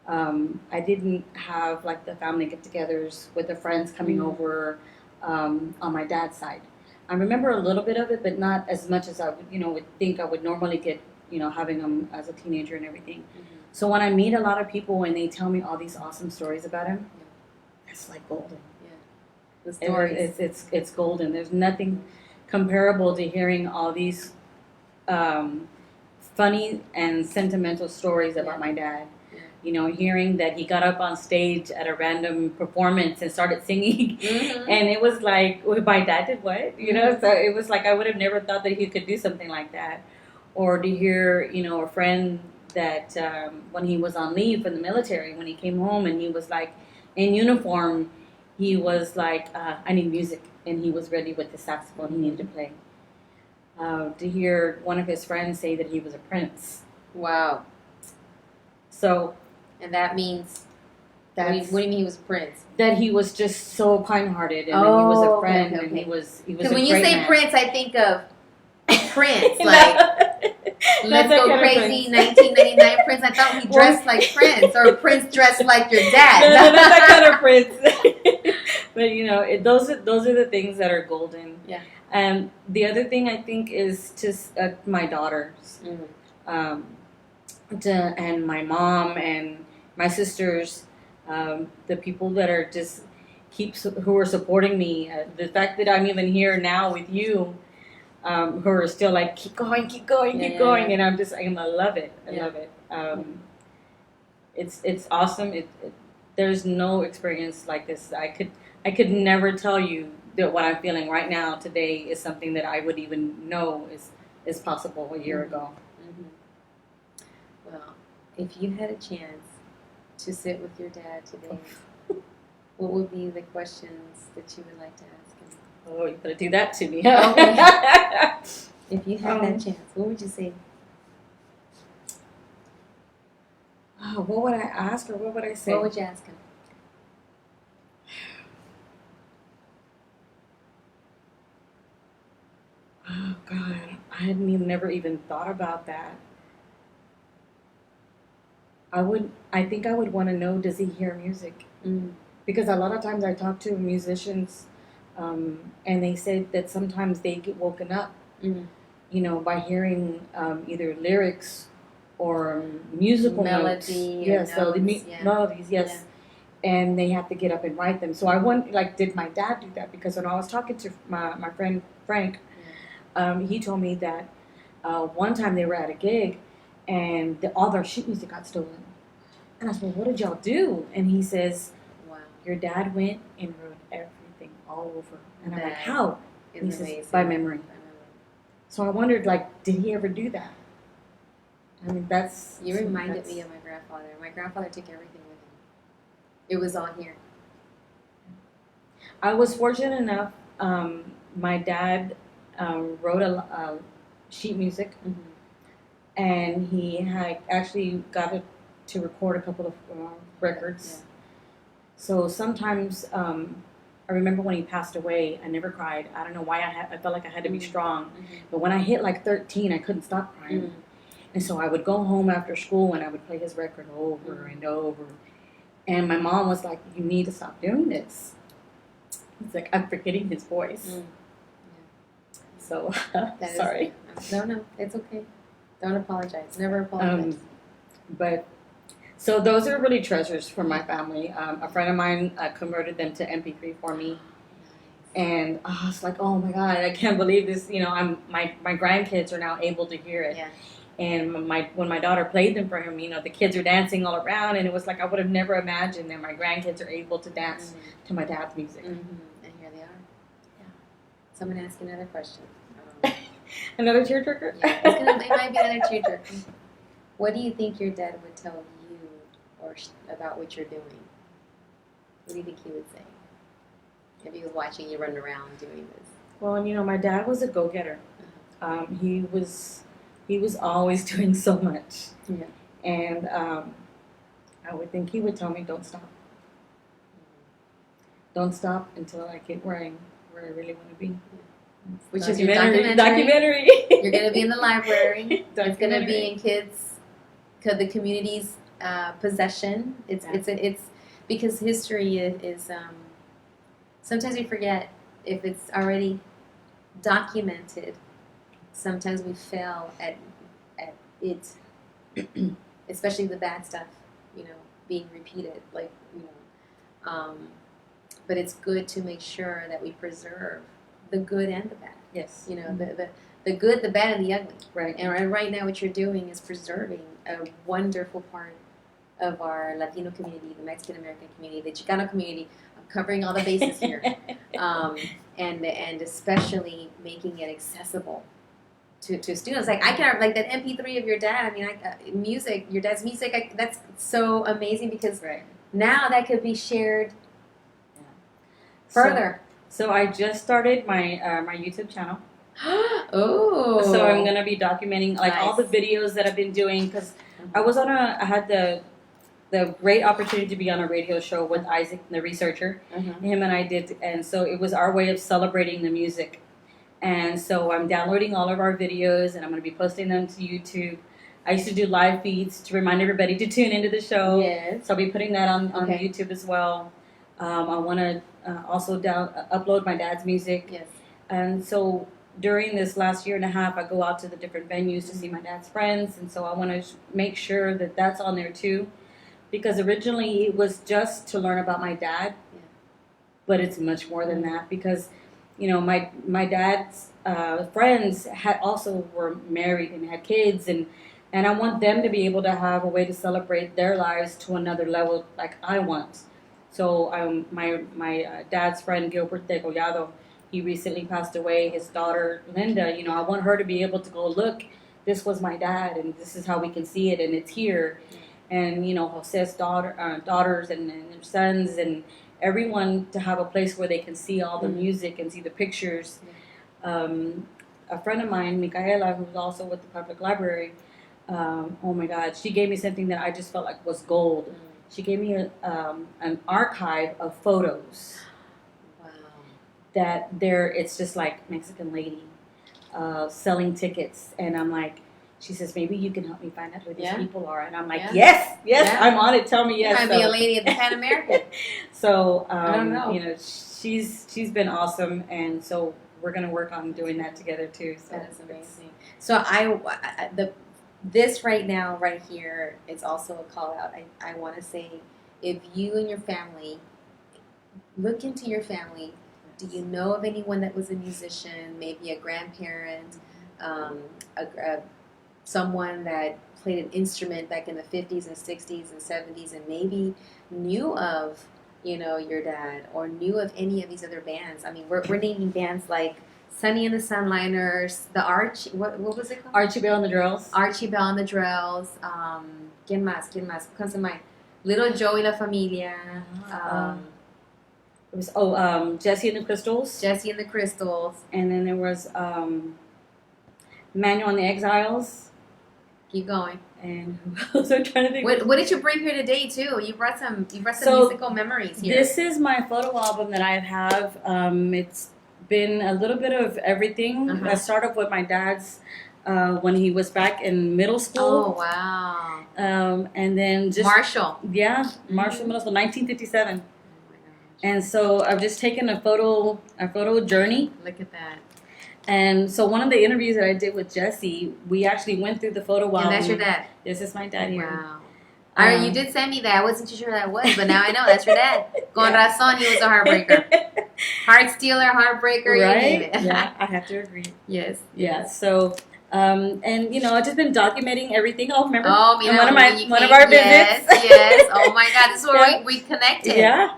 I didn't have like the family get-togethers with the friends coming over on my dad's side. I remember a little bit of it, but not as much as I would think I would normally get, having them as a teenager and everything. Mm-hmm. So when I meet a lot of people and they tell me all these awesome stories about him, it's like golden. Yeah, the stories. It's golden. There's nothing comparable to hearing all these funny and sentimental stories about my dad. Yeah. Hearing that he got up on stage at a random performance and started singing, and it was like, well, my dad did what? So it was like I would have never thought that he could do something like that, or to hear a friend that when he was on leave from the military, when he came home and he was like in uniform, he was like, I need music, and he was ready with the saxophone he needed to play. To hear one of his friends say that he was a prince. Wow. So, and that means what do you mean he was a prince? That he was just so kind-hearted, and that he was a friend, and he was. Because when you say man. Prince, I think of Prince, like Let's Go Crazy 1999 Prince. I thought he dressed like Prince, or Prince dressed like your dad. No, not that kind of Prince. But those are the things that are golden. Yeah. And the other thing I think is just my daughters, and my mom and my sisters, the people that are just who are supporting me. The fact that I'm even here now with you. Who are still like, keep going, and I'm I love it. I love it. It's awesome. There's no experience like this. I could never tell you that what I'm feeling right now today is something that I would even know is possible a year ago. Well, if you had a chance to sit with your dad today, what would be the questions that you would like to ask him? Oh, you're going to do that to me. If you had that chance, what would you say? what would I ask or what would I say? What would you ask him? Oh God, I hadn't even never even thought about that. I think I would want to know, does he hear music? Mm. Because a lot of times I talk to musicians, and they say that sometimes they get woken up, Mm. By hearing either lyrics or musical notes. Melody. Yes, so the notes, yeah. melodies, yes. And they have to get up and write them. So I want, did my dad do that? Because when I was talking to my friend Frank, he told me that one time they were at a gig and all their sheet music got stolen. And I said, well, what did y'all do? And he says, Wow. your dad went and wrote everything all over. And I'm like, That how? is And he amazing. says, by memory. So I wondered, did he ever do that? I mean, that's... You reminded me of my grandfather. My grandfather took everything with him. It was all here. I was fortunate enough, my dad wrote a sheet music, Mm-hmm. and he had actually got to record a couple of records. Yeah. So sometimes, I remember when he passed away, I never cried. I don't know why I felt like I had to be strong. Mm-hmm. But when I hit 13, I couldn't stop crying. Mm-hmm. And so I would go home after school and I would play his record over and over. And my mom was like, you need to stop doing this. It's like, I'm forgetting his voice. Mm. So, That sorry. No, it's okay. Don't apologize. Never apologize. But, so those are really treasures for my family. A friend of mine converted them to MP3 for me. And I was like, oh my God, I can't believe this. My grandkids are now able to hear it. Yeah. And when my daughter played them for him, the kids are dancing all around, and it was like I would have never imagined that my grandkids are able to dance to my dad's music. Mm-hmm. And here they are. Yeah. So I'm gonna ask you another question. Another tearjerker? Yeah, it might be another tearjerker. What do you think your dad would tell you about what you're doing? What do you think he would say if he was watching you run around doing this? Well, my dad was a go-getter. He was always doing so much. Yeah. And I would think he would tell me, don't stop. Don't stop until I get where I really want to be. Which is your documentary. You're going to be in the library. It's going to be in the community's possession. It's because history is sometimes we forget if it's already documented. Sometimes we fail at it, especially the bad stuff, being repeated. But it's good to make sure that we preserve the good and the bad. Yes. The good, the bad, and the ugly. Right. And right now, what you're doing is preserving a wonderful part of our Latino community, the Mexican American community, the Chicano community. I'm covering all the bases here, and especially making it accessible to students. I can that MP3 of your dad. I mean, music, your dad's music. That's so amazing because now that could be shared further. So I just started my my YouTube channel. Oh. So I'm gonna be documenting all the videos that I've been doing because I had the great opportunity to be on a radio show with Isaac, the researcher. Him and I did, and so it was our way of celebrating the music. And so I'm downloading all of our videos and I'm going to be posting them to YouTube. I used to do live feeds to remind everybody to tune into the show. Yes. So I'll be putting that on YouTube as well. I want to also upload my dad's music. Yes. And so during this last year and a half, I go out to the different venues to see my dad's friends. And so I want to make sure that that's on there too. Because originally it was just to learn about my dad. Yeah. But it's much more than that because, my dad's friends were married and had kids. And I want them to be able to have a way to celebrate their lives to another level like I want. So my dad's friend, Gilbert de Collado, he recently passed away. His daughter, Linda, I want her to be able to go, look, this was my dad, and this is how we can see it, and it's here. And, Jose's daughters and their sons and everyone to have a place where they can see all the music and see the pictures. A friend of mine, Micaela, who's also with the public library, oh my God, she gave me something that I just felt like was gold. She gave me an archive of photos Wow. that it's just like Mexican lady selling tickets. And I'm like, she says, maybe you can help me find out who these people are. And I'm like, yes, Yeah. I'm on it. Tell me yes. You might be a lady at the Pan American. So, I don't know. you know, she's been awesome. And so we're going to work on doing that together too. So That is amazing. So this right now, right here, is also a call out. I want to say, if you and your family, look into your family. Do you know of anyone that was a musician, maybe a grandparent, someone that played an instrument back in the 50s and 60s and 70s and maybe knew of, your dad or knew of any of these other bands? I mean, we're naming bands like Sonny and the Sunliners, the what was it called? Archie Bell and the Drills. Archie Bell and the Drills. ¿Quién más? Comes to mind. Little Joe y la Familia. It was Jesse and the Crystals. Jesse and the Crystals. And then there was Manuel and the Exiles. Keep going. And who else? I'm trying to think. What did you bring here today too? You brought some musical memories here. This is my photo album that I have. It's been a little bit of everything. I started with my dad's when he was back in middle school. Oh wow! And then just Marshall. Yeah, Marshall Middle School, 1957. And so I've just taken a photo journey. Look at that. And so one of the interviews that I did with Jesse, we actually went through the photo album. And that's your dad. This is my dad here. Wow. You did send me that. I wasn't too sure that was, but now I know that's your dad. Con razón, he was a heartbreaker. Heart stealer, heartbreaker, right? You name it. Yeah, I have to agree. Yes. Yeah. So, and I've just been documenting everything. Oh, remember? Oh, in one of our visits. Yes. Oh my God, this is where we connected. Yeah.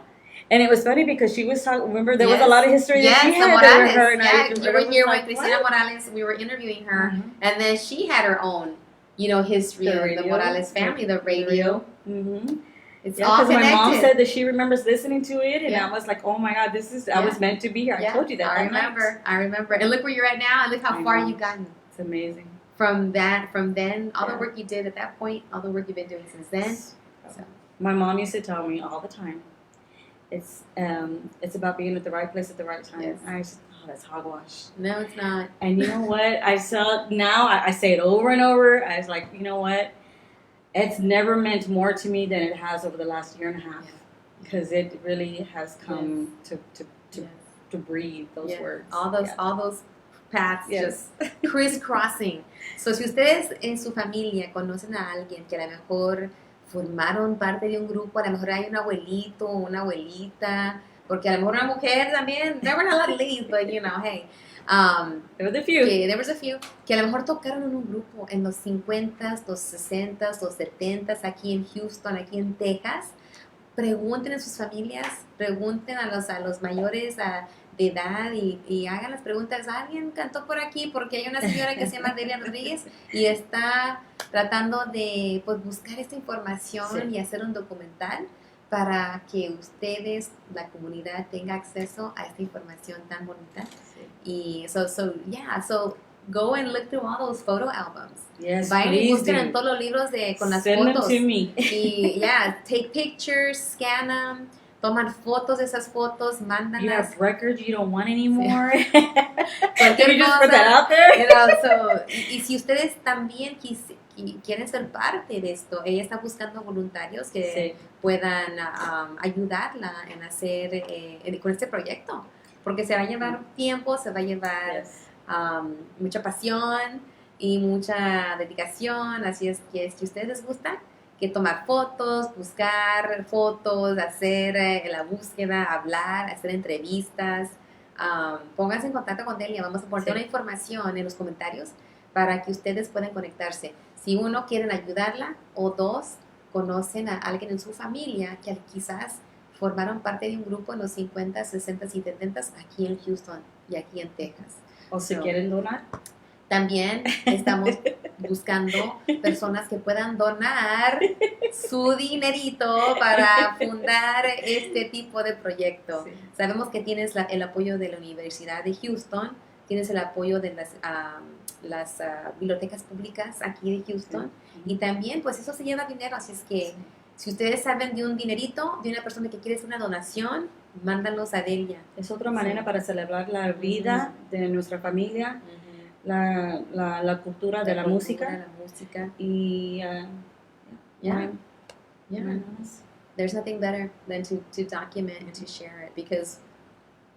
And it was funny because she was talking. Remember, there was a lot of history that she had. Morales. Her and you were here with Cristina Morales. We were interviewing her, and then she had her own, history of the Morales family, the radio. Mm-hmm. It's all connected. My mom said that she remembers listening to it, and I was like, "Oh my God, I was meant to be here." I told you that. I remember. And look where you're at now, and look how far you've gotten. It's amazing. From then, all the work you did at that point, all the work you've been doing since then. So. My mom used to tell me all the time, it's about being at the right place at the right time. Yes. And I just, that's hogwash. No, it's not. And you know what? I say it over and over. I was like, you know what? It's never meant more to me than it has over the last year and a half, because it really has come to breathe those words. All those paths just crisscrossing. So, si ustedes en su familia conocen a alguien que a lo mejor formaron parte de un grupo, a lo mejor hay un abuelito o una abuelita, porque a lo mejor una mujer también, there were not a lot of ladies, but hey. There was a few. Que a lo mejor tocaron en un grupo en los 50s, los 60s, los 70s, aquí en Houston, aquí en Texas. Pregunten a sus familias, pregunten a los mayores de edad y hagan las preguntas. ¿Alguien cantó por aquí? Porque hay una señora que se llama Delia Rodríguez y está tratando de buscar esta información y hacer un documental para que ustedes, la comunidad, tenga acceso a esta información tan bonita. Y so go and look through all those photo albums. Yes, vayan y busquen en todos los libros con las fotos. Send them to me. Y take pictures, scan them, toman fotos de esas fotos, mándalas. You have records you don't want anymore. Cualquier just cosa, put that out there. Y si ustedes también quieren ser parte de esto, ella está buscando voluntarios que puedan ayudarla en hacer con este proyecto, porque se va a llevar tiempo, se va a llevar mucha pasión y mucha dedicación, así es que si a ustedes les gusta, que tomar fotos, buscar fotos, hacer la búsqueda, hablar, hacer entrevistas, pónganse en contacto con Delia, vamos a poner una información en los comentarios para que ustedes puedan conectarse. Si uno, quieren ayudarla, o dos, conocen a alguien en su familia que quizás formaron parte de un grupo en los 50, 60 y 70 aquí en Houston y aquí en Texas. O si quieren donar. También estamos buscando personas que puedan donar su dinerito para fundar este tipo de proyecto. Sí. Sabemos que tienes el apoyo de la Universidad de Houston, tienes el apoyo de bibliotecas públicas aquí de Houston. Y también, pues eso se lleva dinero, así es que si ustedes saben de un dinerito, de una persona que quiere hacer una donación, mándalos a Delia. Es otra manera para celebrar la vida de nuestra familia, la cultura de la música. Y, yeah. There's nothing better than to document and to share it, because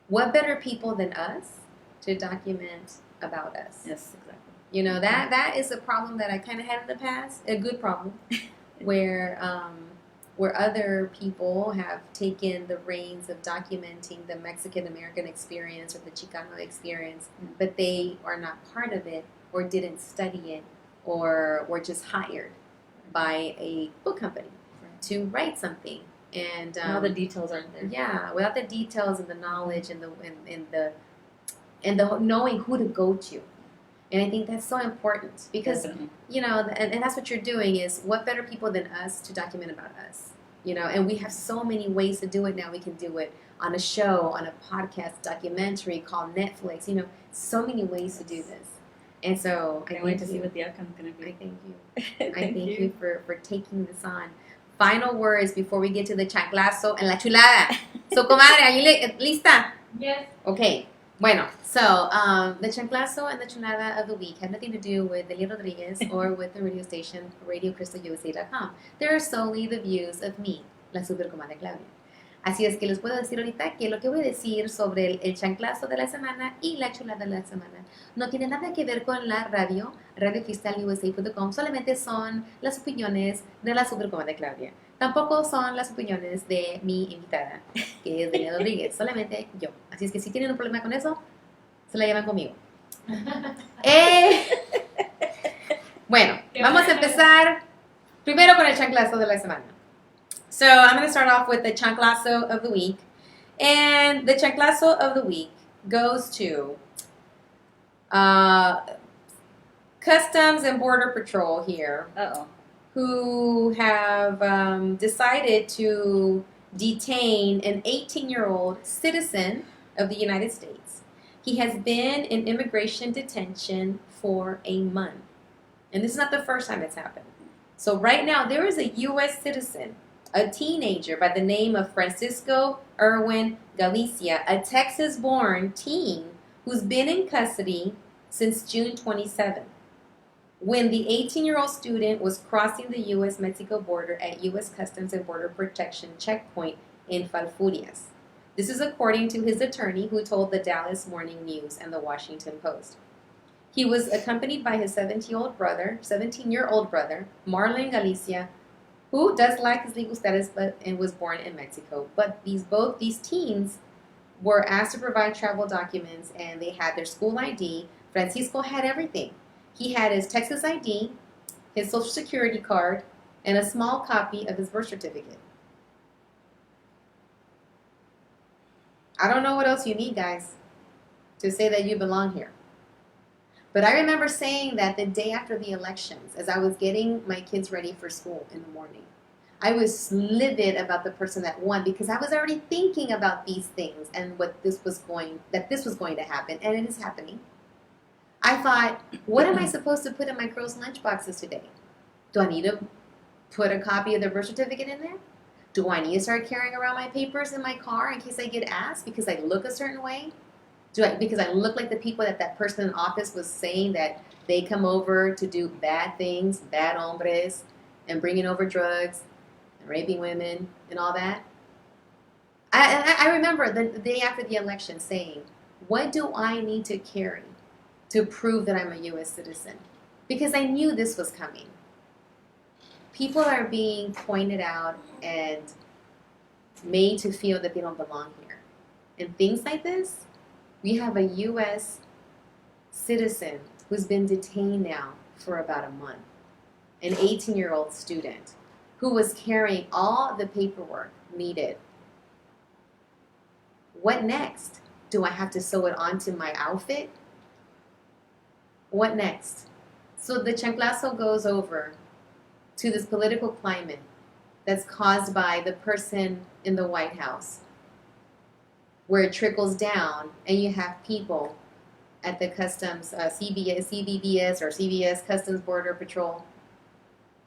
what better people than us to document about us? Yes, exactly. You know, that is a problem that I kind of had in the past, a good problem, where other people have taken the reins of documenting the Mexican-American experience or the Chicano experience, but they are not part of it or didn't study it or were just hired by a book company to write something. And all the details aren't there. Yeah, without the details and the knowledge and the knowing who to go to. And I think that's so important because, you know, and that's what you're doing is what better people than us to document about us, you know, and we have so many ways to do it now. We can do it on a show, on a podcast, documentary, called Netflix, you know, so many ways to do this. And so I can't wait to see what the outcome's going to be. I thank you. I thank you for taking this on. Final words before we get to the chanclazo and la chulada. So, comadre, are you lista? Yes. Okay. Bueno, so the chanclazo and the chulada of the week had nothing to do with Delia Rodriguez or with the radio station RadioCrystalUSA.com. They're solely the views of me, la super comadre Claudia. Así es que les puedo decir ahorita que lo que voy a decir sobre el chanclazo de la semana y la chulada de la semana no tiene nada que ver con la radio, RadioCrystalUSA.com, solamente son las opiniones de la super comadre Claudia. Tampoco son las opiniones de mi invitada, que es Delia Rodríguez, solamente yo. Así es que si tienen un problema con eso, se la llevan conmigo. Bueno, vamos a empezar primero con el chanclazo de la semana. So I'm going to start off with the chanclazo of the week. And the chanclazo of the week goes to Customs and Border Patrol here. Who have decided to detain an 18-year-old citizen of the United States. He has been in immigration detention for a month. And this is not the first time it's happened. So right now, there is a U.S. citizen, a teenager by the name of Francisco Erwin Galicia, a Texas-born teen who's been in custody since June 27th. When the 18-year-old student was crossing the U.S.-Mexico border at U.S. Customs and Border Protection checkpoint in Falfurrias. This is according to his attorney, who told the Dallas Morning News and the Washington Post. He was accompanied by his 17-year-old brother, Marlon Galicia, who does lack his legal status and was born in Mexico. But both these teens were asked to provide travel documents, and they had their school ID. Francisco had everything. He had his Texas ID, his Social Security card, and a small copy of his birth certificate. I don't know what else you need, guys, to say that you belong here. But I remember saying that the day after the elections, as I was getting my kids ready for school in the morning, I was livid about the person that won because I was already thinking about these things and that this was going to happen, and it is happening. I thought, what am I supposed to put in my girls' lunchboxes today? Do I need to put a copy of their birth certificate in there? Do I need to start carrying around my papers in my car in case I get asked because I look a certain way? Because I look like the people that person in office was saying that they come over to do bad things, bad hombres, and bringing over drugs, and raping women, and all that? I remember the day after the election saying, what do I need to carry to prove that I'm a U.S. citizen? Because I knew this was coming. People are being pointed out and made to feel that they don't belong here. And things like this, we have a U.S. citizen who's been detained now for about a month, an 18-year-old student who was carrying all the paperwork needed. What next? Do I have to sew it onto my outfit? What next? So the chanclazo goes over to this political climate that's caused by the person in the White House, where it trickles down and you have people at the customs, CBVS or CBS Customs Border Patrol,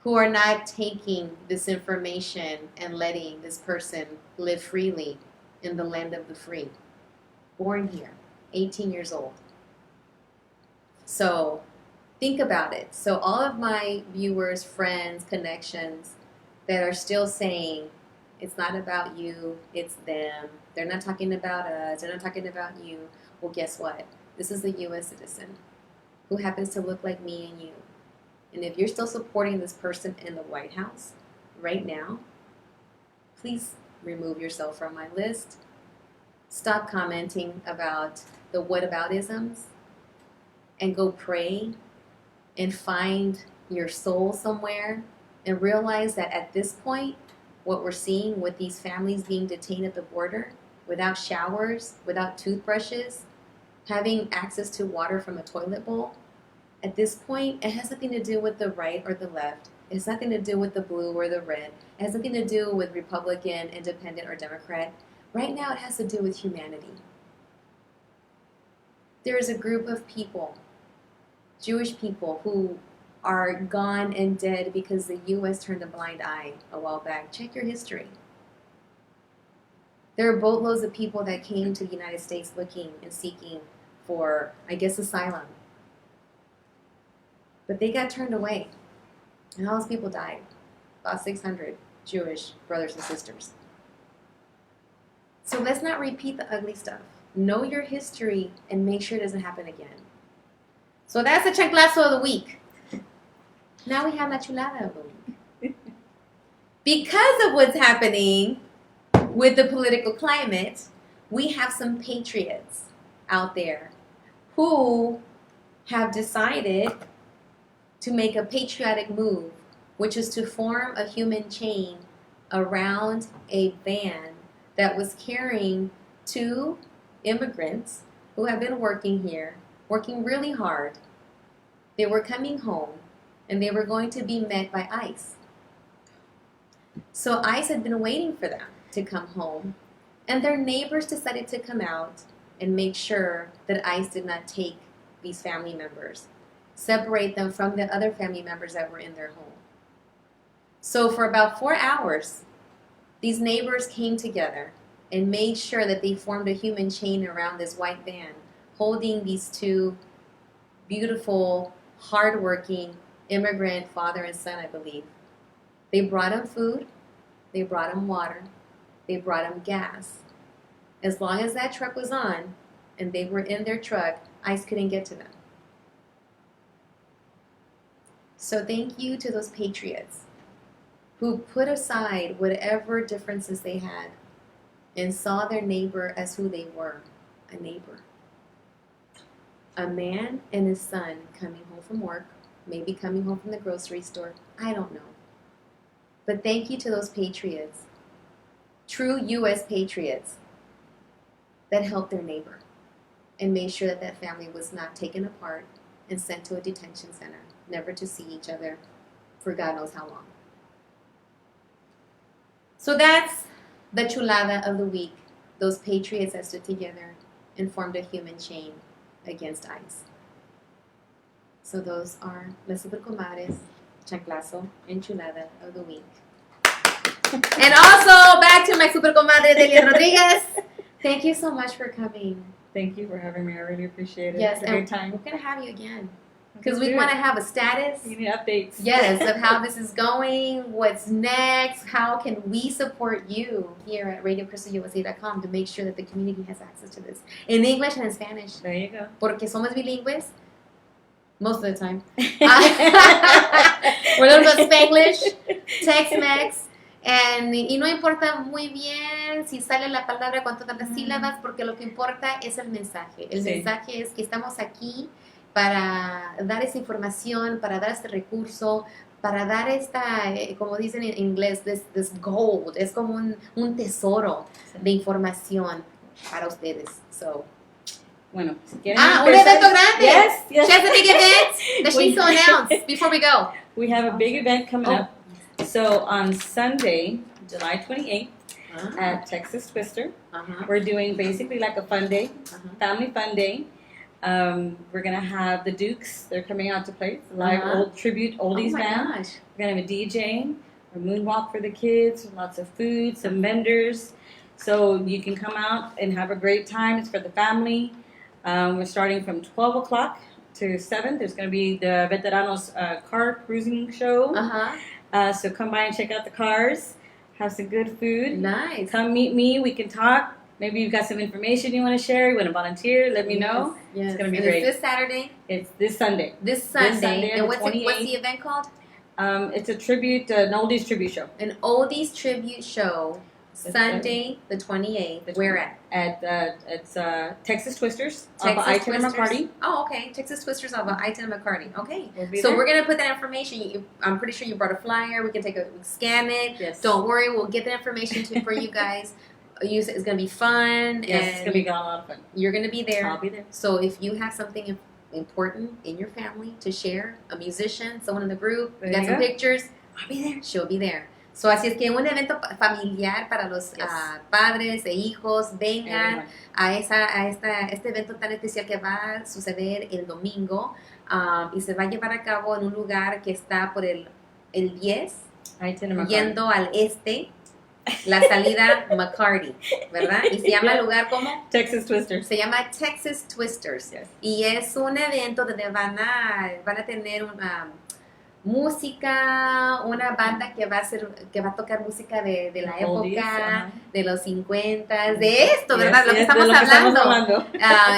who are not taking this information and letting this person live freely in the land of the free. Born here, 18 years old. So think about it. So all of my viewers, friends, connections that are still saying, it's not about you, it's them. They're not talking about us. They're not talking about you. Well, guess what? This is a U.S. citizen who happens to look like me and you. And if you're still supporting this person in the White House right now, please remove yourself from my list. Stop commenting about the whataboutisms and go pray and find your soul somewhere and realize that at this point, what we're seeing with these families being detained at the border without showers, without toothbrushes, having access to water from a toilet bowl, at this point, it has nothing to do with the right or the left. It has nothing to do with the blue or the red. It has nothing to do with Republican, Independent, or Democrat. Right now, it has to do with humanity. There is a group of people, Jewish people, who are gone and dead because the U.S. turned a blind eye a while back. Check your history. There are boatloads of people that came to the United States looking and seeking for, I guess, asylum. But they got turned away. And all those people died. About 600 Jewish brothers and sisters. So let's not repeat the ugly stuff. Know your history and make sure it doesn't happen again. So that's the chanclazo of the week. Now we have la chulada of the week. Because of what's happening with the political climate, we have some patriots out there who have decided to make a patriotic move, which is to form a human chain around a van that was carrying 2 immigrants who have been working here, working really hard. They were coming home, and they were going to be met by ICE. So ICE had been waiting for them to come home, and their neighbors decided to come out and make sure that ICE did not take these family members, separate them from the other family members that were in their home. So for about 4 hours, these neighbors came together and made sure that they formed a human chain around this white van, holding these 2 beautiful, hardworking immigrant father and son, I believe. They brought them food, they brought them water, they brought them gas. As long as that truck was on and they were in their truck, ICE couldn't get to them. So thank you to those patriots who put aside whatever differences they had and saw their neighbor as who they were, a neighbor. A man and his son coming home from work, maybe coming home from the grocery store, I don't know. But thank you to those patriots, true U.S. patriots, that helped their neighbor and made sure that that family was not taken apart and sent to a detention center, never to see each other for God knows how long. So that's the chulada of the week. Those patriots that stood together and formed a human chain against ICE. So those are las super comadres, chanclazo, and chulada of the week. And also back to my super comadre Delia Rodriguez. Thank you so much for coming. Thank you for having me. I really appreciate it. Yes, it's a great time. We're gonna have you again because we want to have a status. You need updates. Yes, of how this is going, what's next, how can we support you here at RadioCrystalUSA.com to make sure that the community has access to this in English and in Spanish. There you go. Porque somos bilingües. Most of the time. We're learning about Spanglish, Tex-Mex, y no importa muy bien si sale la palabra con todas las sílabas, porque lo que importa es el mensaje. El mensaje es que estamos aquí para dar esa información, para dar este recurso, para dar esta, como dicen en inglés, this gold. Es como un tesoro de información para ustedes. So. Bueno, si quieren un evento grande. Yes. She has a big event that she needs to announce before we go. We have a big event coming up. So on Sunday, July 28th, at Texas Twister, we're doing basically like a fun day, family fun day. We're gonna have the Dukes. They're coming out to play live Uh-huh. old tribute oldies Oh my band. gosh. We're gonna have a DJ, a moonwalk for the kids, lots of food, some vendors. So you can come out and have a great time. It's for the family. We're starting from 12 o'clock to 7. There's going to be the Veteranos car cruising show. Uh-huh. So come by and check out the cars. Have some good food. Nice. Come meet me. We can talk. Maybe you've got some information you want to share. You want to volunteer. Let me know. Yes. It's gonna be And great. Is this Saturday? It's this Sunday. This Sunday. Sunday, And the what's the 28th. event called? It's a tribute, an oldies tribute show. An oldies tribute show. Sunday the 28th. Where at? It's Texas Twisters. Texas off of I-10 and Twisters? McCarty. Oh, okay. Texas Twisters of I-10 and McCarty. Okay. We'll be So there. we're gonna put that information. I'm pretty sure you brought a flyer. We can scan it. Yes. Don't worry, we'll get the information for you guys. It's gonna be fun, Yes, and it's gonna be a lot of fun. you're gonna be there. I'll be there. So if you have something important in your family to share, a musician, someone in the group, There got you some go. pictures, I'll be there. She'll be there. So así es que un evento familiar para los Yes. padres e hijos, vengan Everyone. a este evento tan especial que va a suceder el domingo y se va a llevar a cabo en un lugar que está por el 10, I-10 and McCarty. yendo al este, la salida McCarty, ¿verdad? Y se llama el lugar como Texas Twisters. se llama Texas Twisters. Yes. Y es un evento donde van a tener una música, una banda que va a tocar música de la Oldies, época, ajá. de los 50, de esto, Yes, ¿verdad? Lo que yes, estamos de lo que hablando. hablando.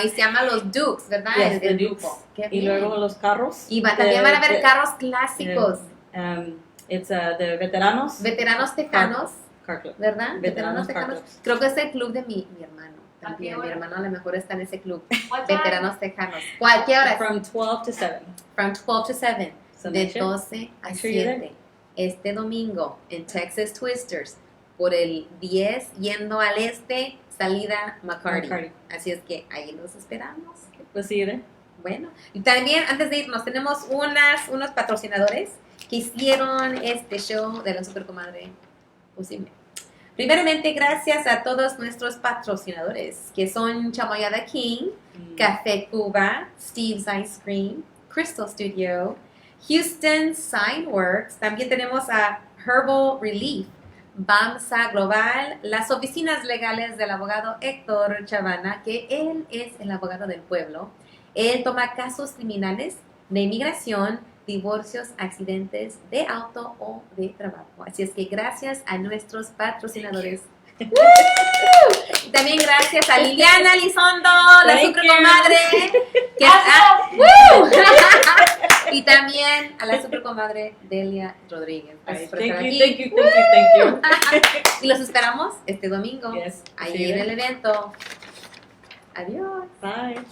Y se llama Los Dukes, ¿verdad? Yes, El del the grupo. Dukes. Qué Y bien. luego los carros. Y también van a haber de- carros clásicos, It's the veteranos. veteranos tejanos, Car club. ¿verdad? Veteranos Car tejanos. Clubs. Creo que es el club de mi hermano. También, ¿A qué mi hora? hermano a lo mejor está en ese club. What time? Veteranos tejanos. Cualquier hora. From 12 to 7. From 12 to 7. So De make sure- 12 a make sure you're 7. Este domingo en Texas Twisters. Por el 10 yendo al este, salida McCarty. McCarty. Así es que ahí los esperamos. We'll see you there. Bueno, y también antes de irnos tenemos unos patrocinadores que hicieron este show de la Super Comadre posible. Primeramente, gracias a todos nuestros patrocinadores, que son Chamoyada King, Café Cuba, Steve's Ice Cream, Crystal Studio, Houston Signworks, también tenemos a Herbal Relief, BAMSA Global, las oficinas legales del abogado Héctor Chavana, que él es el abogado del pueblo. Él toma casos criminales de inmigración, divorcios, accidentes de auto o de trabajo. Así es que gracias a nuestros patrocinadores. ¡Woo! Y también gracias a Liliana, Elizondo, la Thank super you. comadre. que ¡Woo! Y también a la super comadre Delia Rodríguez. Gracias por Thank estar you, aquí. thank you, thank you, thank you. Y los esperamos este domingo. Yes. See Ahí you en there. el evento. Adiós. Bye.